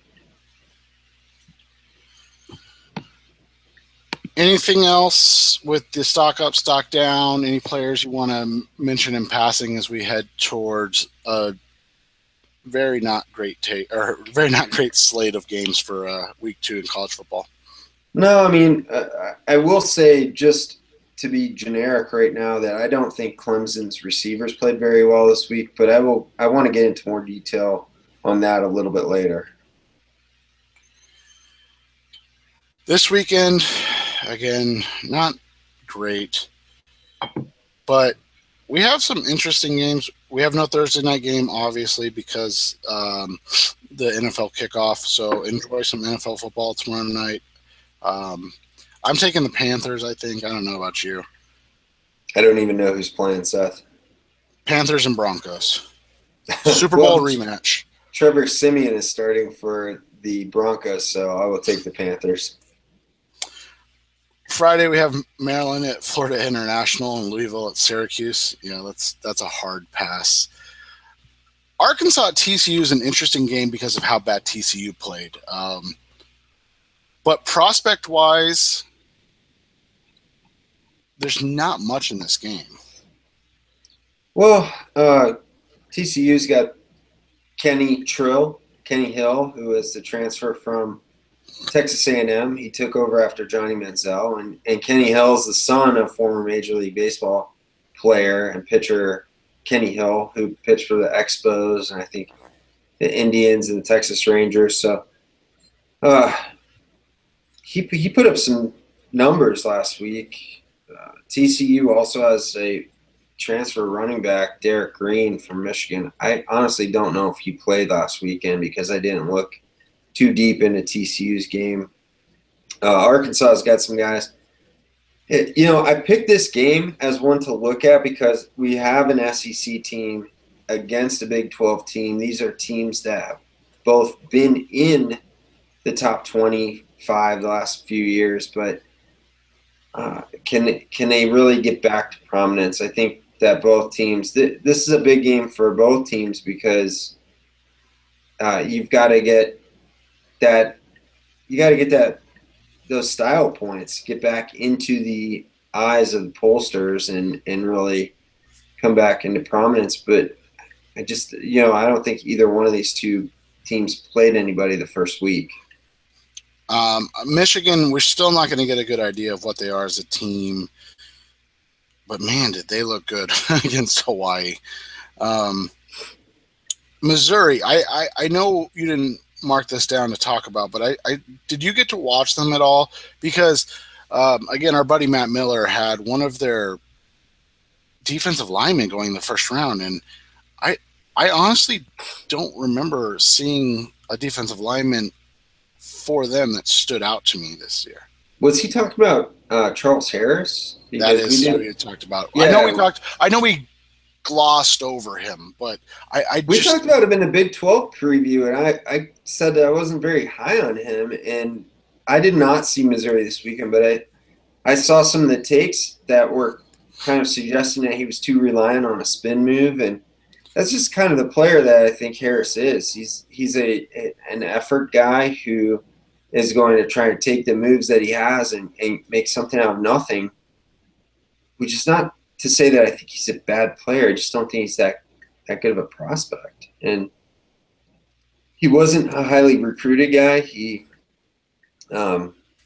Anything else with the stock up, stock down? Any players you want to mention in passing as we head towards a very not great very not great slate of games for week 2 in college football? No, I mean, I will say, just to be generic right now, that I don't think Clemson's receivers played very well this week, but I want to get into more detail on that a little bit later. This weekend, again, not great, but we have some interesting games. We have no Thursday night game, obviously, because the NFL kickoff. So enjoy some NFL football tomorrow night. I'm taking the Panthers, I think. I don't know about you. I don't even know who's playing, Seth. Panthers and Broncos. Super Bowl rematch. Trevor Siemian is starting for the Broncos, so I will take the Panthers. Friday, we have Maryland at Florida International and Louisville at Syracuse. That's a hard pass. Arkansas at TCU is an interesting game because of how bad TCU played. But prospect-wise, there's not much in this game. Well, TCU's got Kenny Hill, who is the transfer from Texas A&M. He took over after Johnny Manziel, and Kenny Hill is the son of former Major League Baseball player and pitcher Kenny Hill, who pitched for the Expos and I think the Indians and the Texas Rangers. So he put up some numbers last week. TCU also has a transfer running back, Derek Green from Michigan. I honestly don't know if he played last weekend because I didn't look too deep into TCU's game. Arkansas's got some guys. I picked this game as one to look at because we have an SEC team against a Big 12 team. These are teams that have both been in the top 25 the last few years, but can they really get back to prominence? I think that both teams, this is a big game for both teams because you've got to get those style points, get back into the eyes of the pollsters and really come back into prominence. But I just, I don't think either one of these two teams played anybody the first week. Michigan, we're still not going to get a good idea of what they are as a team. But, man, did they look good against Hawaii. Missouri, I know you didn't mark this down to talk about, but I did you get to watch them at all? Because again, our buddy Matt Miller had one of their defensive linemen going in the first round, and I I honestly don't remember seeing a defensive lineman for them that stood out to me this year. Was he talking about Charles Harris? That Because is who we talked about. Yeah, I know we glossed over him, but I we just talked about him in the Big 12 preview, and I said that I wasn't very high on him, and I did not see Missouri this weekend, but I saw some of the takes that were kind of suggesting that he was too reliant on a spin move, and that's just kind of the player that I think Harris is. He's an effort guy who is going to try and take the moves that he has and make something out of nothing, which is not to say that I think he's a bad player. I just don't think he's that good of a prospect. And he wasn't a highly recruited guy.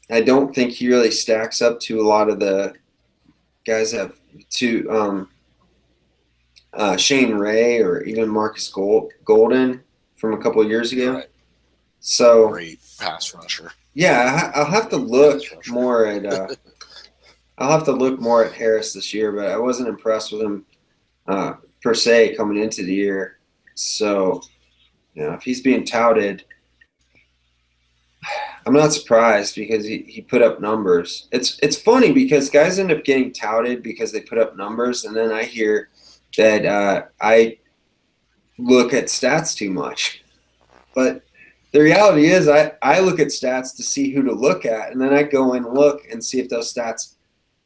I don't think he really stacks up to a lot of the guys that to Shane Ray or even Marcus Golden from a couple of years ago. Right. So Great pass rusher. Yeah, I'll have to look more at I'll have to look more at Harris this year, but I wasn't impressed with him per se coming into the year. So, if he's being touted, I'm not surprised because he put up numbers. It's funny because guys end up getting touted because they put up numbers, and then I hear that I look at stats too much. But the reality is I look at stats to see who to look at, and then I go and look and see if those stats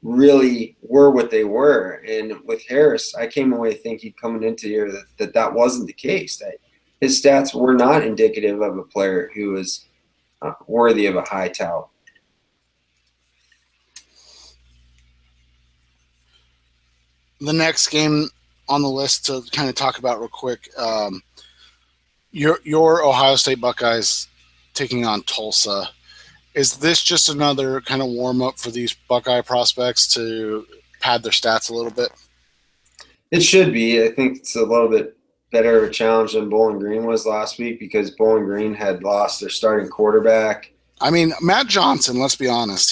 really were what they were. And with Harris, I came away thinking coming into the year that wasn't the case, that his stats were not indicative of a player who was worthy of a high tout. The next game on the list to kind of talk about real quick, your Ohio State Buckeyes taking on Tulsa. Is this just another kind of warm up for these Buckeye prospects to pad their stats a little bit? It should be. I think it's a little bit better of a challenge than Bowling Green was last week because Bowling Green had lost their starting quarterback. I mean, Matt Johnson, let's be honest,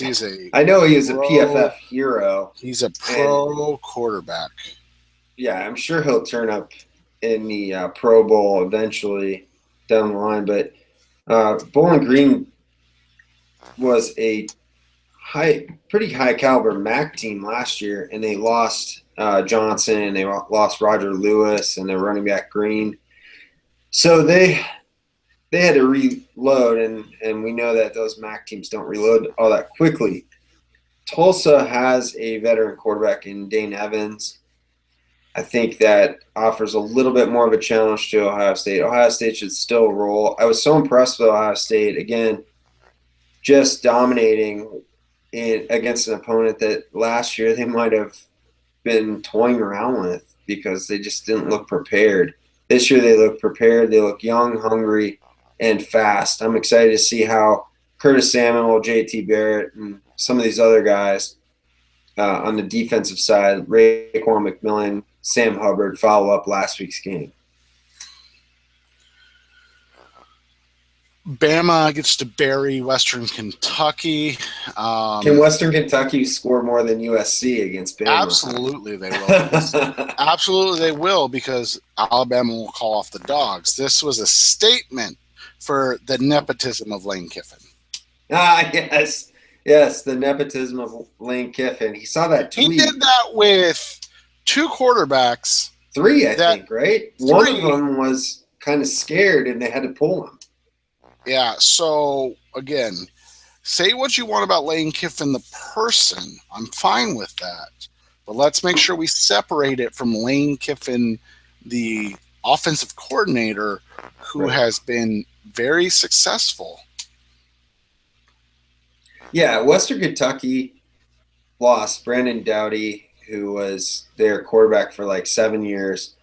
I know he is a PFF hero. He's a pro quarterback. Yeah, I'm sure he'll turn up in the Pro Bowl eventually down the line. But Bowling Green was a pretty high caliber MAC team last year, and they lost Johnson, and they lost Roger Lewis, and their running back Green. So they had to reload, and we know that those MAC teams don't reload all that quickly. Tulsa has a veteran quarterback in Dane Evans. I think that offers a little bit more of a challenge to Ohio State. Ohio State should still roll. I was so impressed with Ohio State, again, just dominating against an opponent that last year they might have been toying around with because they just didn't look prepared. This year they look prepared. They look young, hungry, and fast. I'm excited to see how Curtis Samuel, J.T. Barrett, and some of these other guys on the defensive side, Raekwon McMillan, Sam Hubbard, follow up last week's game. Bama gets to bury Western Kentucky. Can Western Kentucky score more than USC against Bama? Absolutely they will. Absolutely they will, because Alabama will call off the dogs. This was a statement for the nepotism of Lane Kiffin. Yes. Yes, the nepotism of Lane Kiffin. He saw that tweet. He did that with two quarterbacks. Three, I think, right? One of them was kind of scared, and they had to pull him. Yeah, so, again, say what you want about Lane Kiffin, the person. I'm fine with that. But let's make sure we separate it from Lane Kiffin, the offensive coordinator, who has been very successful. Yeah, Western Kentucky lost Brandon Doughty, who was their quarterback for like 7 years.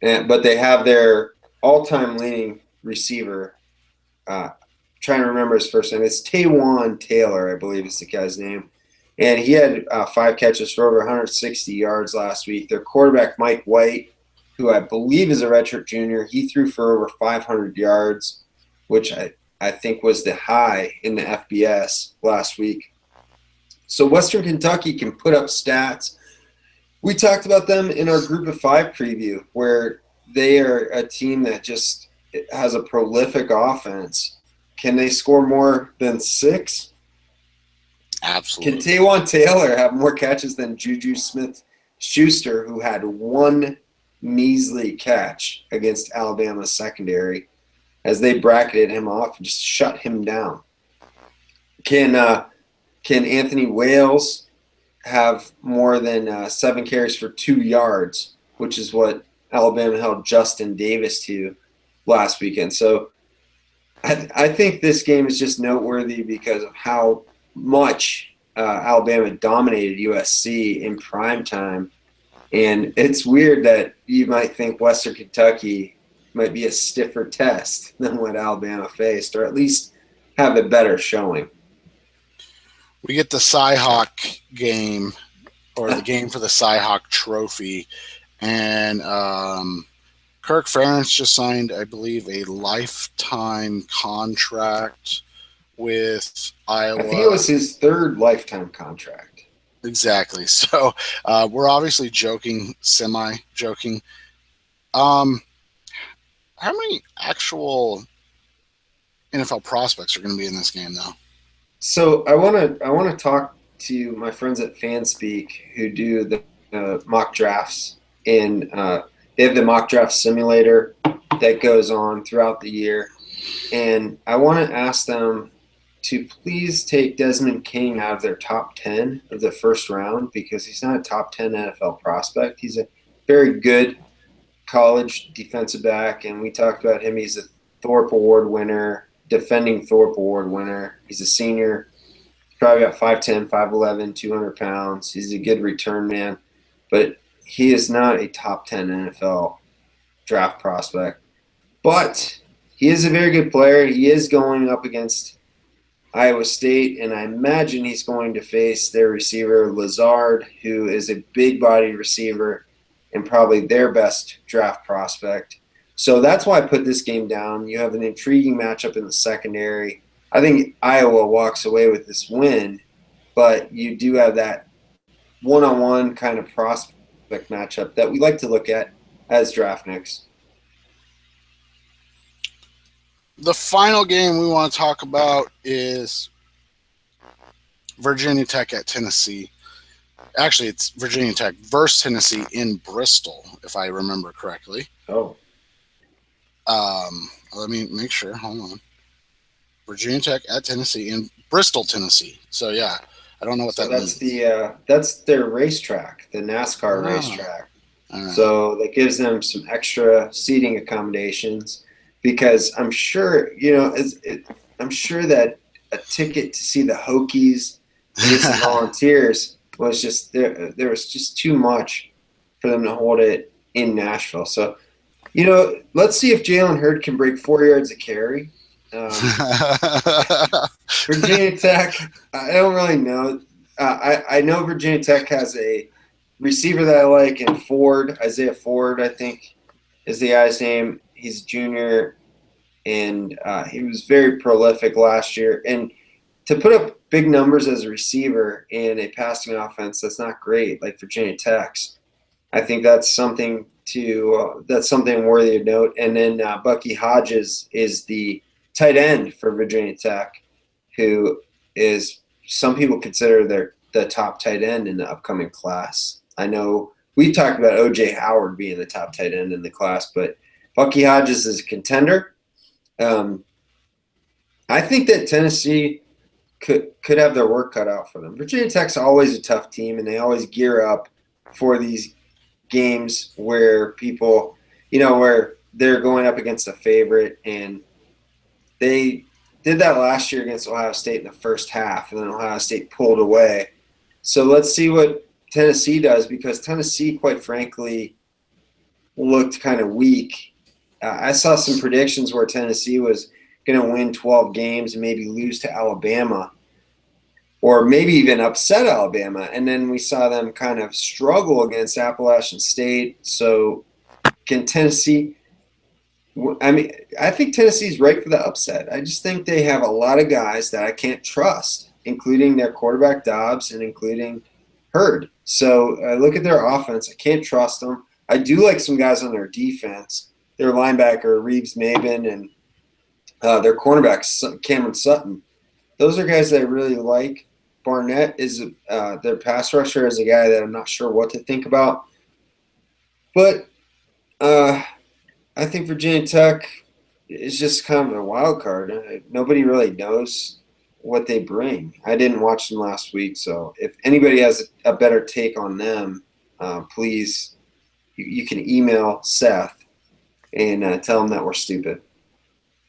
But they have their all-time leading receiver, trying to remember his first name. It's Taywan Taylor, I believe is the guy's name. And he had 5 catches for over 160 yards last week. Their quarterback, Mike White, who I believe is a redshirt junior. He threw for over 500 yards, which I think was the high in the FBS last week. So Western Kentucky can put up stats. We talked about them in our Group of 5 preview, where they are a team that just has a prolific offense. Can they score more than 6? Absolutely. Can Taywan Taylor have more catches than Juju Smith-Schuster, who had one measly catch against Alabama's secondary as they bracketed him off and just shut him down? Can Anthony Wales have more than 7 carries for 2 yards, which is what Alabama held Justin Davis to last weekend? So I think this game is just noteworthy because of how much Alabama dominated USC in prime time. And it's weird that you might think Western Kentucky might be a stiffer test than what Alabama faced, or at least have a better showing. We get the Cyhawk game, or the game for the Cyhawk Trophy, and Kirk Ferentz just signed, I believe, a lifetime contract with Iowa. I think it was his 3rd lifetime contract. Exactly. So we're obviously joking, semi-joking. How many actual NFL prospects are going to be in this game, though? So I want to talk to my friends at Fanspeak who do the mock drafts, and they have the mock draft simulator that goes on throughout the year. And I want to ask them to please take Desmond King out of their top 10 of the first round, because he's not a top 10 NFL prospect. He's a very good college defensive back, and we talked about him. He's a Thorpe Award winner, defending Thorpe Award winner. He's a senior, probably about 5'10", 5'11", 200 pounds. He's a good return man, but he is not a top 10 NFL draft prospect. But he is a very good player. He is going up against Iowa State, and I imagine he's going to face their receiver, Lazard, who is a big-bodied receiver and probably their best draft prospect. So that's why I put this game down. You have an intriguing matchup in the secondary. I think Iowa walks away with this win, but you do have that one-on-one kind of prospect matchup that we like to look at as draftniks. The final game we want to talk about is Virginia Tech at Tennessee. Actually, it's Virginia Tech versus Tennessee in Bristol, if I remember correctly. Oh. Let me make sure. Hold on. Virginia Tech at Tennessee in Bristol, Tennessee. So, yeah, I don't know what that means. That's their racetrack, the NASCAR racetrack. Right. So that gives them some extra seating accommodations, because I'm sure, I'm sure that a ticket to see the Hokies and some Volunteers was just there was just too much for them to hold it in Nashville. So, let's see if Jalen Hurd can break 4 yards a carry. Virginia Tech, I don't really know. I know Virginia Tech has a receiver that I like in Ford, Isaiah Ford, I think is the guy's name. He's a junior, and he was very prolific last year. And to put up big numbers as a receiver in a passing offense that's not great, like Virginia Tech's, I think that's something worthy of note. And then Bucky Hodges is the tight end for Virginia Tech, who is, some people consider the top tight end in the upcoming class. I know we talked about O.J. Howard being the top tight end in the class, but Bucky Hodges is a contender. I think that Tennessee could have their work cut out for them. Virginia Tech's always a tough team, and they always gear up for these games where people, where they're going up against a favorite, and they did that last year against Ohio State in the first half, and then Ohio State pulled away. So let's see what Tennessee does, because Tennessee, quite frankly, looked kind of weak. I saw some predictions where Tennessee was going to win 12 games and maybe lose to Alabama, or maybe even upset Alabama. And then we saw them kind of struggle against Appalachian State. So can Tennessee? I mean, I think Tennessee's right for the upset. I just think they have a lot of guys that I can't trust, including their quarterback Dobbs and including Hurd. So I look at their offense. I can't trust them. I do like some guys on their defense. Their linebacker, Reeves Maben, and their cornerback, Cameron Sutton. Those are guys that I really like. Barnett is their pass rusher is a guy that I'm not sure what to think about. But I think Virginia Tech is just kind of a wild card. Nobody really knows what they bring. I didn't watch them last week, so if anybody has a better take on them, please, you can email Seth and tell him that we're stupid.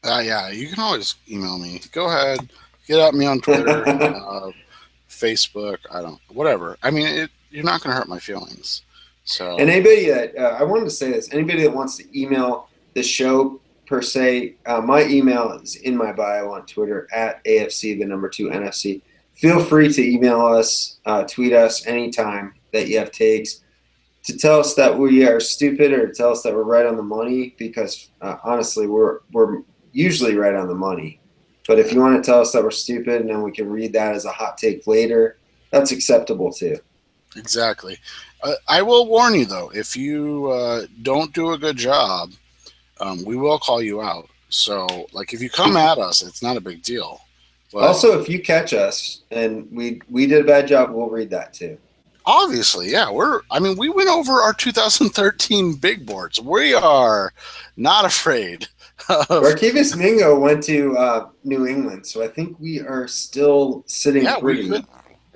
Yeah, you can always email me. Go ahead, get at me on Twitter, Facebook. Whatever. I mean, you're not going to hurt my feelings. So, and anybody that I wanted to say this, anybody that wants to email the show per se, my email is in my bio on Twitter at AFC, the number 2 NFC. Feel free to email us, tweet us anytime that you have takes to tell us that we are stupid or to tell us that we're right on the money, because honestly, we're usually right on the money. But if you want to tell us that we're stupid and then we can read that as a hot take later, that's acceptable too. Exactly. I will warn you, though, if you don't do a good job, we will call you out. So, like, if you come at us, it's not a big deal. But also, if you catch us and we did a bad job, we'll read that too. Obviously, yeah. We went over our 2013 big boards. We are not afraid. Marquise Mingo went to New England, so I think we are still sitting pretty.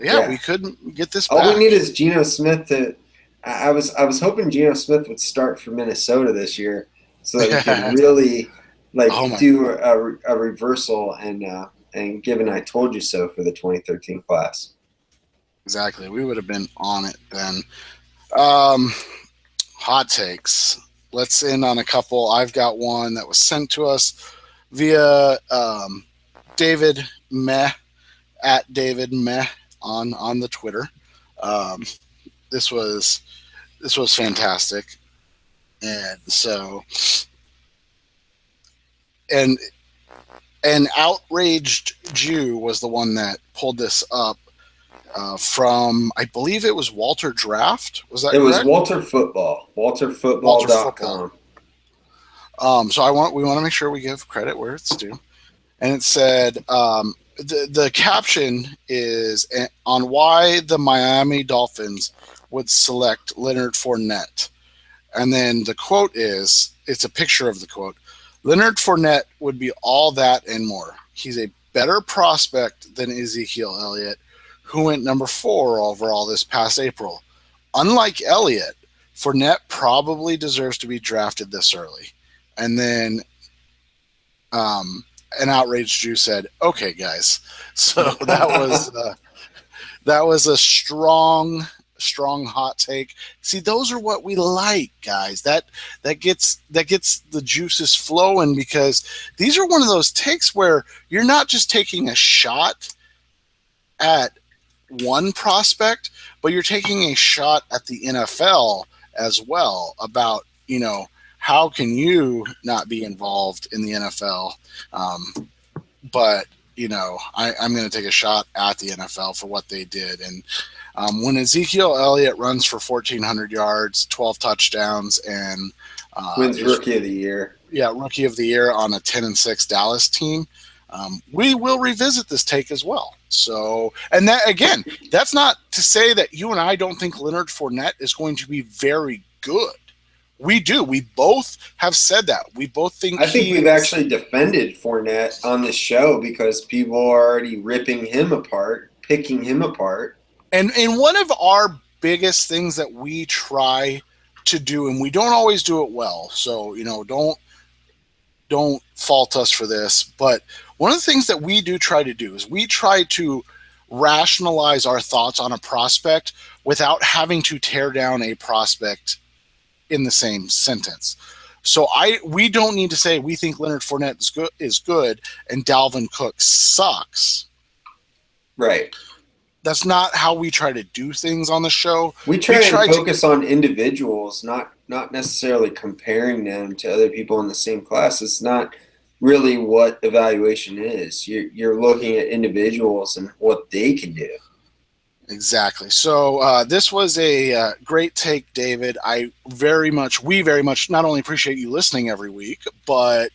We couldn't get this All back. we need is Geno Smith to. I was hoping Geno Smith would start for Minnesota this year, so that we could really do a reversal and give an "I told you so" for the 2013 class. Exactly, we would have been on it then. Hot takes. Let's end on a couple. I've got one that was sent to us via David Meh at David Meh on the Twitter. This was fantastic, and so an outraged Jew was the one that pulled this up from, I believe it was Walter Draft. Was that correct? It was Walter Football. WalterFootball.com. So we want to make sure we give credit where it's due, and it said the caption is on why the Miami Dolphins would select Leonard Fournette, and then the quote is, it's a picture of the quote: Leonard Fournette would be all that and more. He's a better prospect than Ezekiel Elliott, who went number 4 overall this past April. Unlike Elliott, Fournette probably deserves to be drafted this early. And then an outraged Jew said, "Okay, guys." So that was a strong hot take. See, those are what we like, guys. That gets the juices flowing, because these are one of those takes where you're not just taking a shot at one prospect, but you're taking a shot at the NFL as well about, how can you not be involved in the NFL? But, I'm going to take a shot at the NFL for what they did. And when Ezekiel Elliott runs for 1,400 yards, 12 touchdowns, and wins Rookie of the Year. Yeah, Rookie of the Year on a 10-6 Dallas team, we will revisit this take as well. So, and that, again, that's not to say that you and I don't think Leonard Fournette is going to be very good. We do. We both have said that. We both think. I think we've actually defended Fournette on the show because people are already ripping him apart, picking him apart. And one of our biggest things that we try to do, and we don't always do it well, so don't fault us for this, but one of the things that we do try to do is we try to rationalize our thoughts on a prospect without having to tear down a prospect in the same sentence. So we don't need to say we think Leonard Fournette is good and Dalvin Cook sucks. Right. that's not how we try to do things on the show. We try to focus on individuals, not necessarily comparing them to other people in the same class. It's not really what evaluation is. You're looking at individuals and what they can do. Exactly. So this was a great take, David. We very much not only appreciate you listening every week, but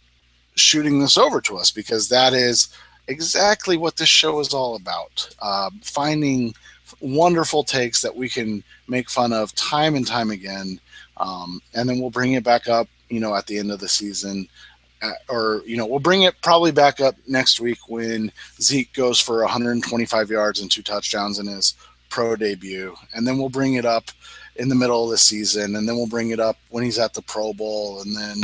shooting this over to us, because that is exactly what this show is all about. Finding wonderful takes that we can make fun of time and time again. And then we'll bring it back up, at the end of the season. We'll bring it probably back up next week when Zeke goes for 125 yards and 2 touchdowns in his pro debut. And then we'll bring it up in the middle of the season. And then we'll bring it up when he's at the Pro Bowl. And then,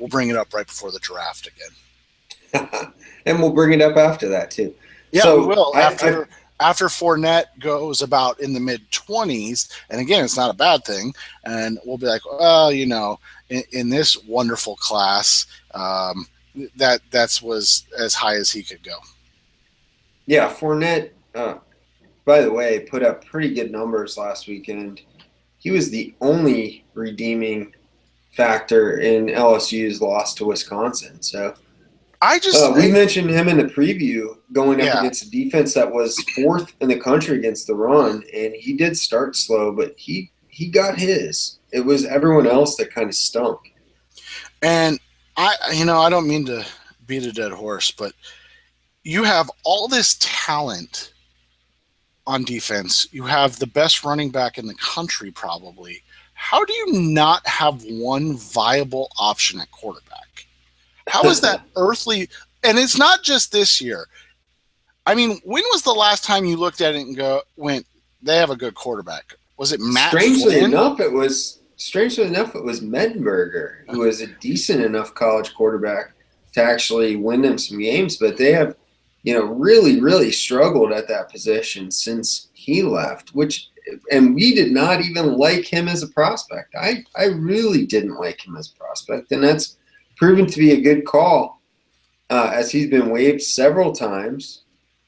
we'll bring it up right before the draft again. And we'll bring it up after that too. Yeah, so we will. After Fournette goes about in the mid-20s, and again, it's not a bad thing, and we'll be like, well, in this wonderful class, that was as high as he could go. Yeah, Fournette, by the way, put up pretty good numbers last weekend. He was the only redeeming factor in LSU's loss to Wisconsin. So we mentioned him in the preview going up against a defense that was 4th in the country against the run, and he did start slow, but he got his. It was everyone else that kind of stunk. And I don't mean to beat a dead horse, but you have all this talent on defense. You have the best running back in the country, probably. How do you not have one viable option at quarterback? How is that earthly? And it's not just this year. I mean, when was the last time you looked at it and went, they have a good quarterback? Was it Matt Strangely Flynn? enough, it was Mettenberger, who was a decent enough college quarterback to actually win them some games. But they have, really, really struggled at that position since he left, and we did not even like him as a prospect. I really didn't like him as a prospect, and that's proven to be a good call, as he's been waived several times.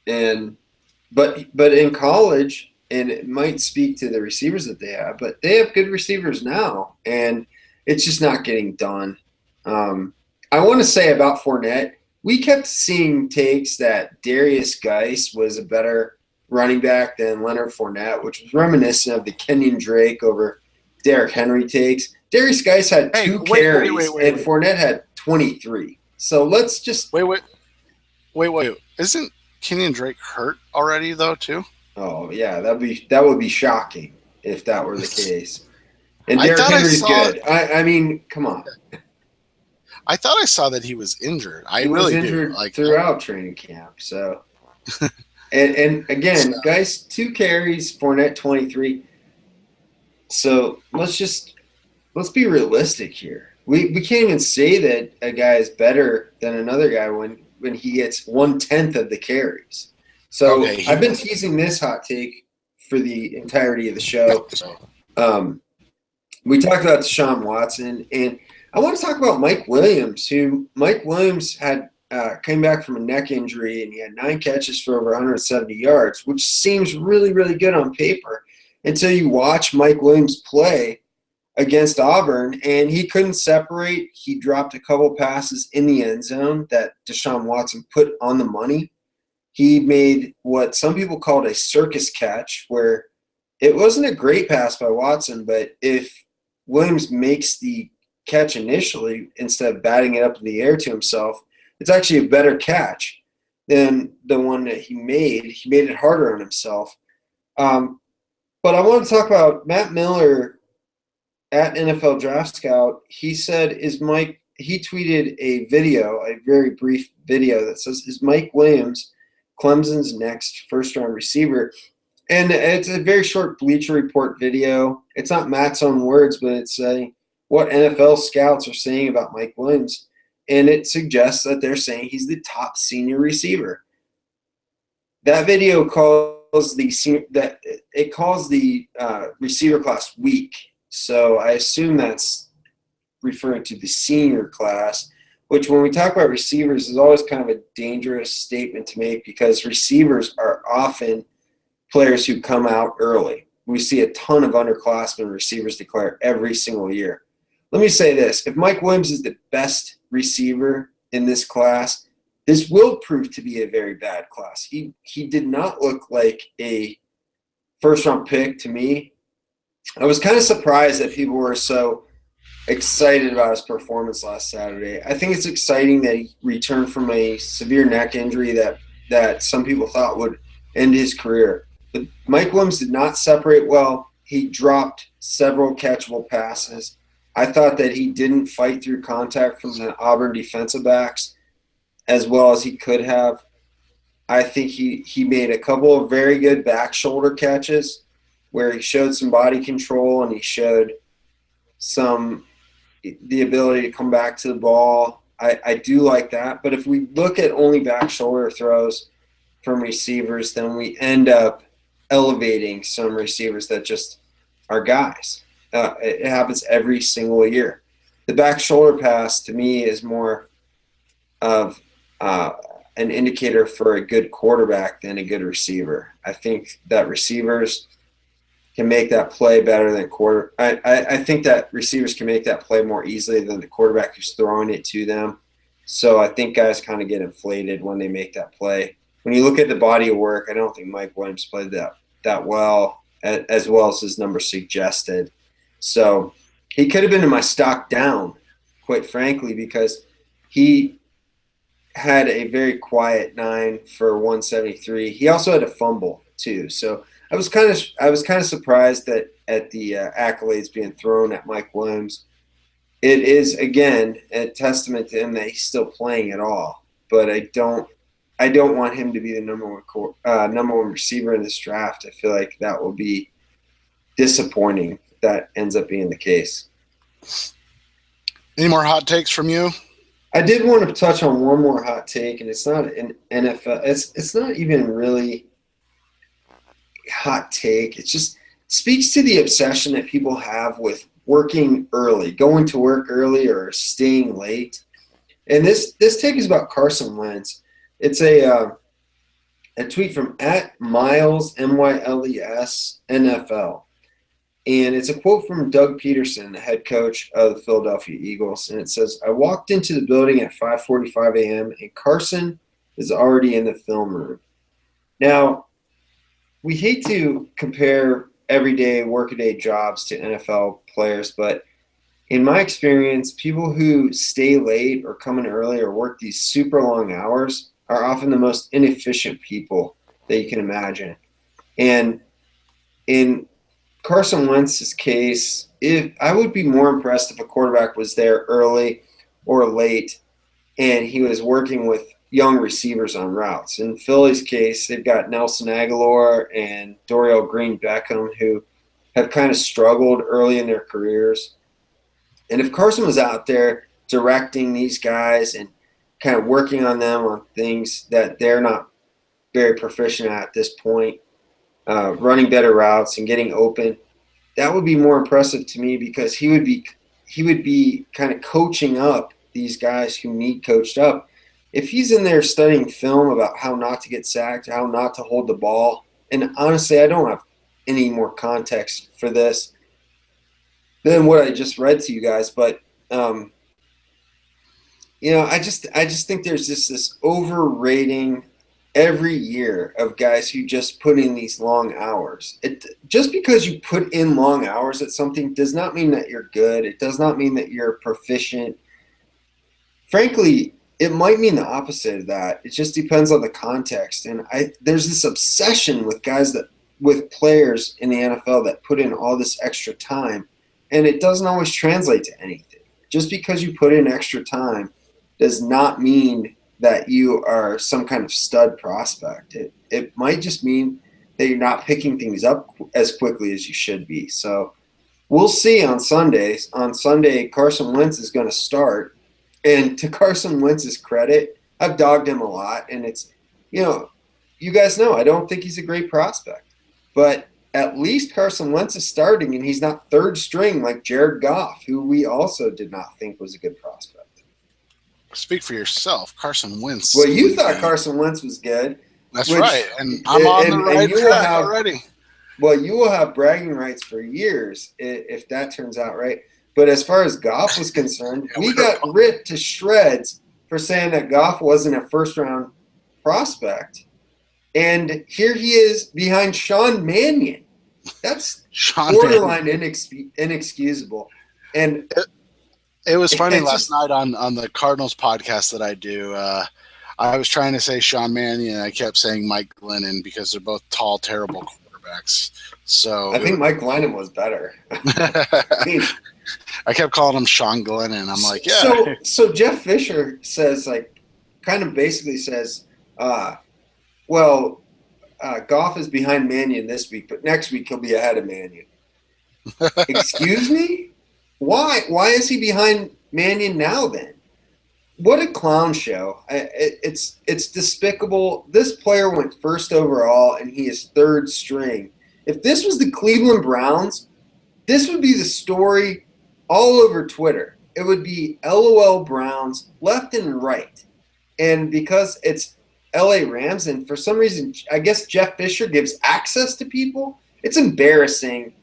But in college, and it might speak to the receivers that they have, but they have good receivers now, and it's just not getting done. I want to say about Fournette, we kept seeing takes that Darius Geis was a better running back than Leonard Fournette, which was reminiscent of the Kenyon Drake over Derrick Henry takes. Darius Geis had 2 carries, and Fournette had 23. So let's just wait. Isn't Kenyon Drake hurt already though too? Oh yeah, that would be shocking if that were the case. And Derrick Henry's good. I mean, come on. I thought I saw that he was injured. He was injured throughout training camp. So, and again, Geis 2 carries, Fournette 23. So let's be realistic here. We can't even say that a guy is better than another guy when he gets 1/10 of the carries. So I've been teasing this hot take for the entirety of the show. We talked about Deshaun Watson, and I want to talk about Mike Williams, had came back from a neck injury, and he had 9 catches for over 170 yards, which seems really, really good on paper until you watch Mike Williams play against Auburn, and he couldn't separate. He dropped a couple passes in the end zone that Deshaun Watson put on the money. He made what some people called a circus catch, where it wasn't a great pass by Watson, but if Williams makes the catch initially instead of batting it up in the air to himself, it's actually a better catch than the one that he made. He made it harder on himself. But I want to talk about Matt Miller at NFL Draft Scout. He said, he tweeted a video, a very brief video that says, is Mike Williams Clemson's next first-round receiver? And it's a very short Bleacher Report video. It's not Matt's own words, but it's what NFL scouts are saying about Mike Williams. And it suggests that they're saying he's the top senior receiver. That video calls the receiver class weak. So I assume that's referring to the senior class, which when we talk about receivers is always kind of a dangerous statement to make because receivers are often players who come out early. We see a ton of underclassmen receivers declare every single year. Let me say this. If Mike Williams is the best receiver in this class, this will prove to be a very bad class. He did not look like a first-round pick to me. I was kind of surprised that people were so excited about his performance last Saturday. I think it's exciting that he returned from a severe neck injury that some people thought would end his career. But Mike Williams did not separate well. He dropped several catchable passes. I thought that he didn't fight through contact from the Auburn defensive backs as well as he could have. I think he made a couple of very good back shoulder catches where he showed some body control and he showed the ability to come back to the ball. I do like that. But if we look at only back shoulder throws from receivers, then we end up elevating some receivers that just are guys. It happens every single year. The back shoulder pass, to me, is more of an indicator for a good quarterback than a good receiver. I think that receivers can make that play better than I think that receivers can make that play more easily than the quarterback who's throwing it to them. So I think guys kind of get inflated when they make that play. When you look at the body of work, I don't think Mike Williams played that well as his numbers suggested. So he could have been in my stock down, quite frankly, because he had a very quiet 9 for 173. He also had a fumble too. So I was kind of surprised that at the accolades being thrown at Mike Williams. It is again a testament to him that he's still playing at all. But I don't want him to be the number one receiver in this draft. I feel like that will be disappointing if that ends up being the case. Any more hot takes from you? I did want to touch on one more hot take, and it's not an NFL. It's not even really hot take. It just speaks to the obsession that people have with working early, going to work early or staying late. And this take is about Carson Wentz. It's a tweet from @Miles MYLES NFL. And it's a quote from Doug Peterson, the head coach of the Philadelphia Eagles. And it says, "I walked into the building at 5:45 a.m. and Carson is already in the film room." Now, we hate to compare everyday workaday jobs to NFL players, but in my experience, people who stay late or come in early or work these super long hours are often the most inefficient people that you can imagine. And in Carson Wentz's case, I would be more impressed if a quarterback was there early or late and he was working with young receivers on routes. In Philly's case, they've got Nelson Aguilar and Dorial Green-Beckham who have kind of struggled early in their careers. And if Carson was out there directing these guys and kind of working on them on things that they're not very proficient at this point, running better routes and getting open, that would be more impressive to me because he would be kind of coaching up these guys who need coached up. If he's in there studying film about how not to get sacked, how not to hold the ball, and honestly, I don't have any more context for this than what I just read to you guys, but I just think there's this overrating every year of guys who just put in these long hours. Just because you put in long hours at something does not mean that you're good. It does not mean that you're proficient. Frankly, it might mean the opposite of that. It just depends on the context. And there's this obsession with players in the NFL that put in all this extra time, and it doesn't always translate to anything. Just because you put in extra time does not mean that you are some kind of stud prospect. It might just mean that you're not picking things up as quickly as you should be. So we'll see on Sunday. On Sunday, Carson Wentz is going to start. And to Carson Wentz's credit, I've dogged him a lot. And it's, you guys know, I don't think he's a great prospect. But at least Carson Wentz is starting, and he's not third string like Jared Goff, who we also did not think was a good prospect. Speak for yourself. Carson Wentz. Well, you thought Carson Wentz was good. That's right. And I'm on the right track already. Well, you will have bragging rights for years if that turns out right. But as far as Goff was concerned, we got ripped to shreds for saying that Goff wasn't a first-round prospect. And here he is behind Sean Mannion. That's borderline inexcusable. And it was funny last night on the Cardinals podcast that I do. I was trying to say Sean Mannion, and I kept saying Mike Glennon because they're both tall, terrible quarterbacks. So I think Mike Glennon was better. I kept calling him Sean Glennon. I'm like, yeah. So Jeff Fisher says, like, kind of basically says, Goff is behind Mannion this week, but next week he'll be ahead of Mannion. Excuse me? Why? Why is he behind Mannion now then? What a clown show. It's despicable. This player went first overall, and he is third string. If this was the Cleveland Browns, this would be the story all over Twitter. It would be LOL Browns left and right. And because it's LA Rams, and for some reason, I guess Jeff Fisher gives access to people, it's embarrassing.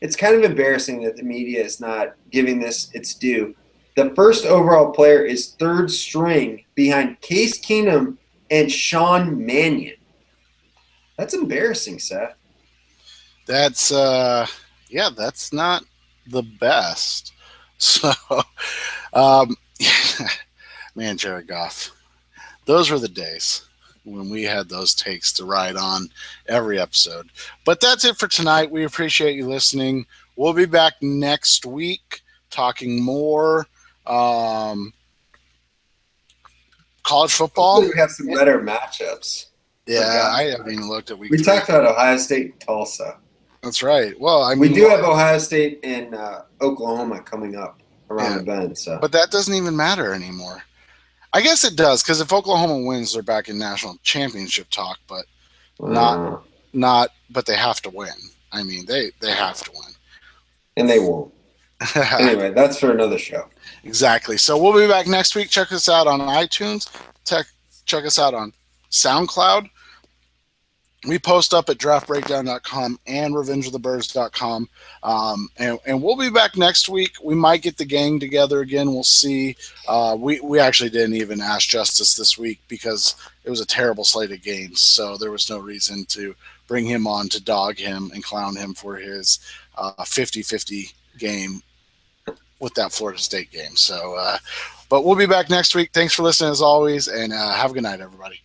It's kind of embarrassing that the media is not giving this its due. The first overall player is third string behind Case Keenum and Sean Mannion. That's embarrassing, Seth. That's that's not the best. So, man, Jared Goff, those were the days when we had those takes to ride on every episode. But that's it for tonight. We appreciate you listening. We'll be back next week talking more college football. Hopefully we have some better matchups. Yeah, I haven't even looked at week. We talked about Ohio State and Tulsa. That's right. Well, I mean, we do have Ohio State and Oklahoma coming up around the bend. So, but that doesn't even matter anymore. I guess it does, because if Oklahoma wins, they're back in national championship talk. But not. But they have to win. I mean, they have to win, and they won't. Anyway, that's for another show. Exactly. So we'll be back next week. Check us out on iTunes. Check us out on SoundCloud. We post up at draftbreakdown.com and revengeofthebirds.com. And we'll be back next week. We might get the gang together again. We'll see. We actually didn't even ask Justice this week because it was a terrible slate of games. So there was no reason to bring him on to dog him and clown him for his 50-50 game with that Florida State game. So, but we'll be back next week. Thanks for listening as always, and have a good night, everybody.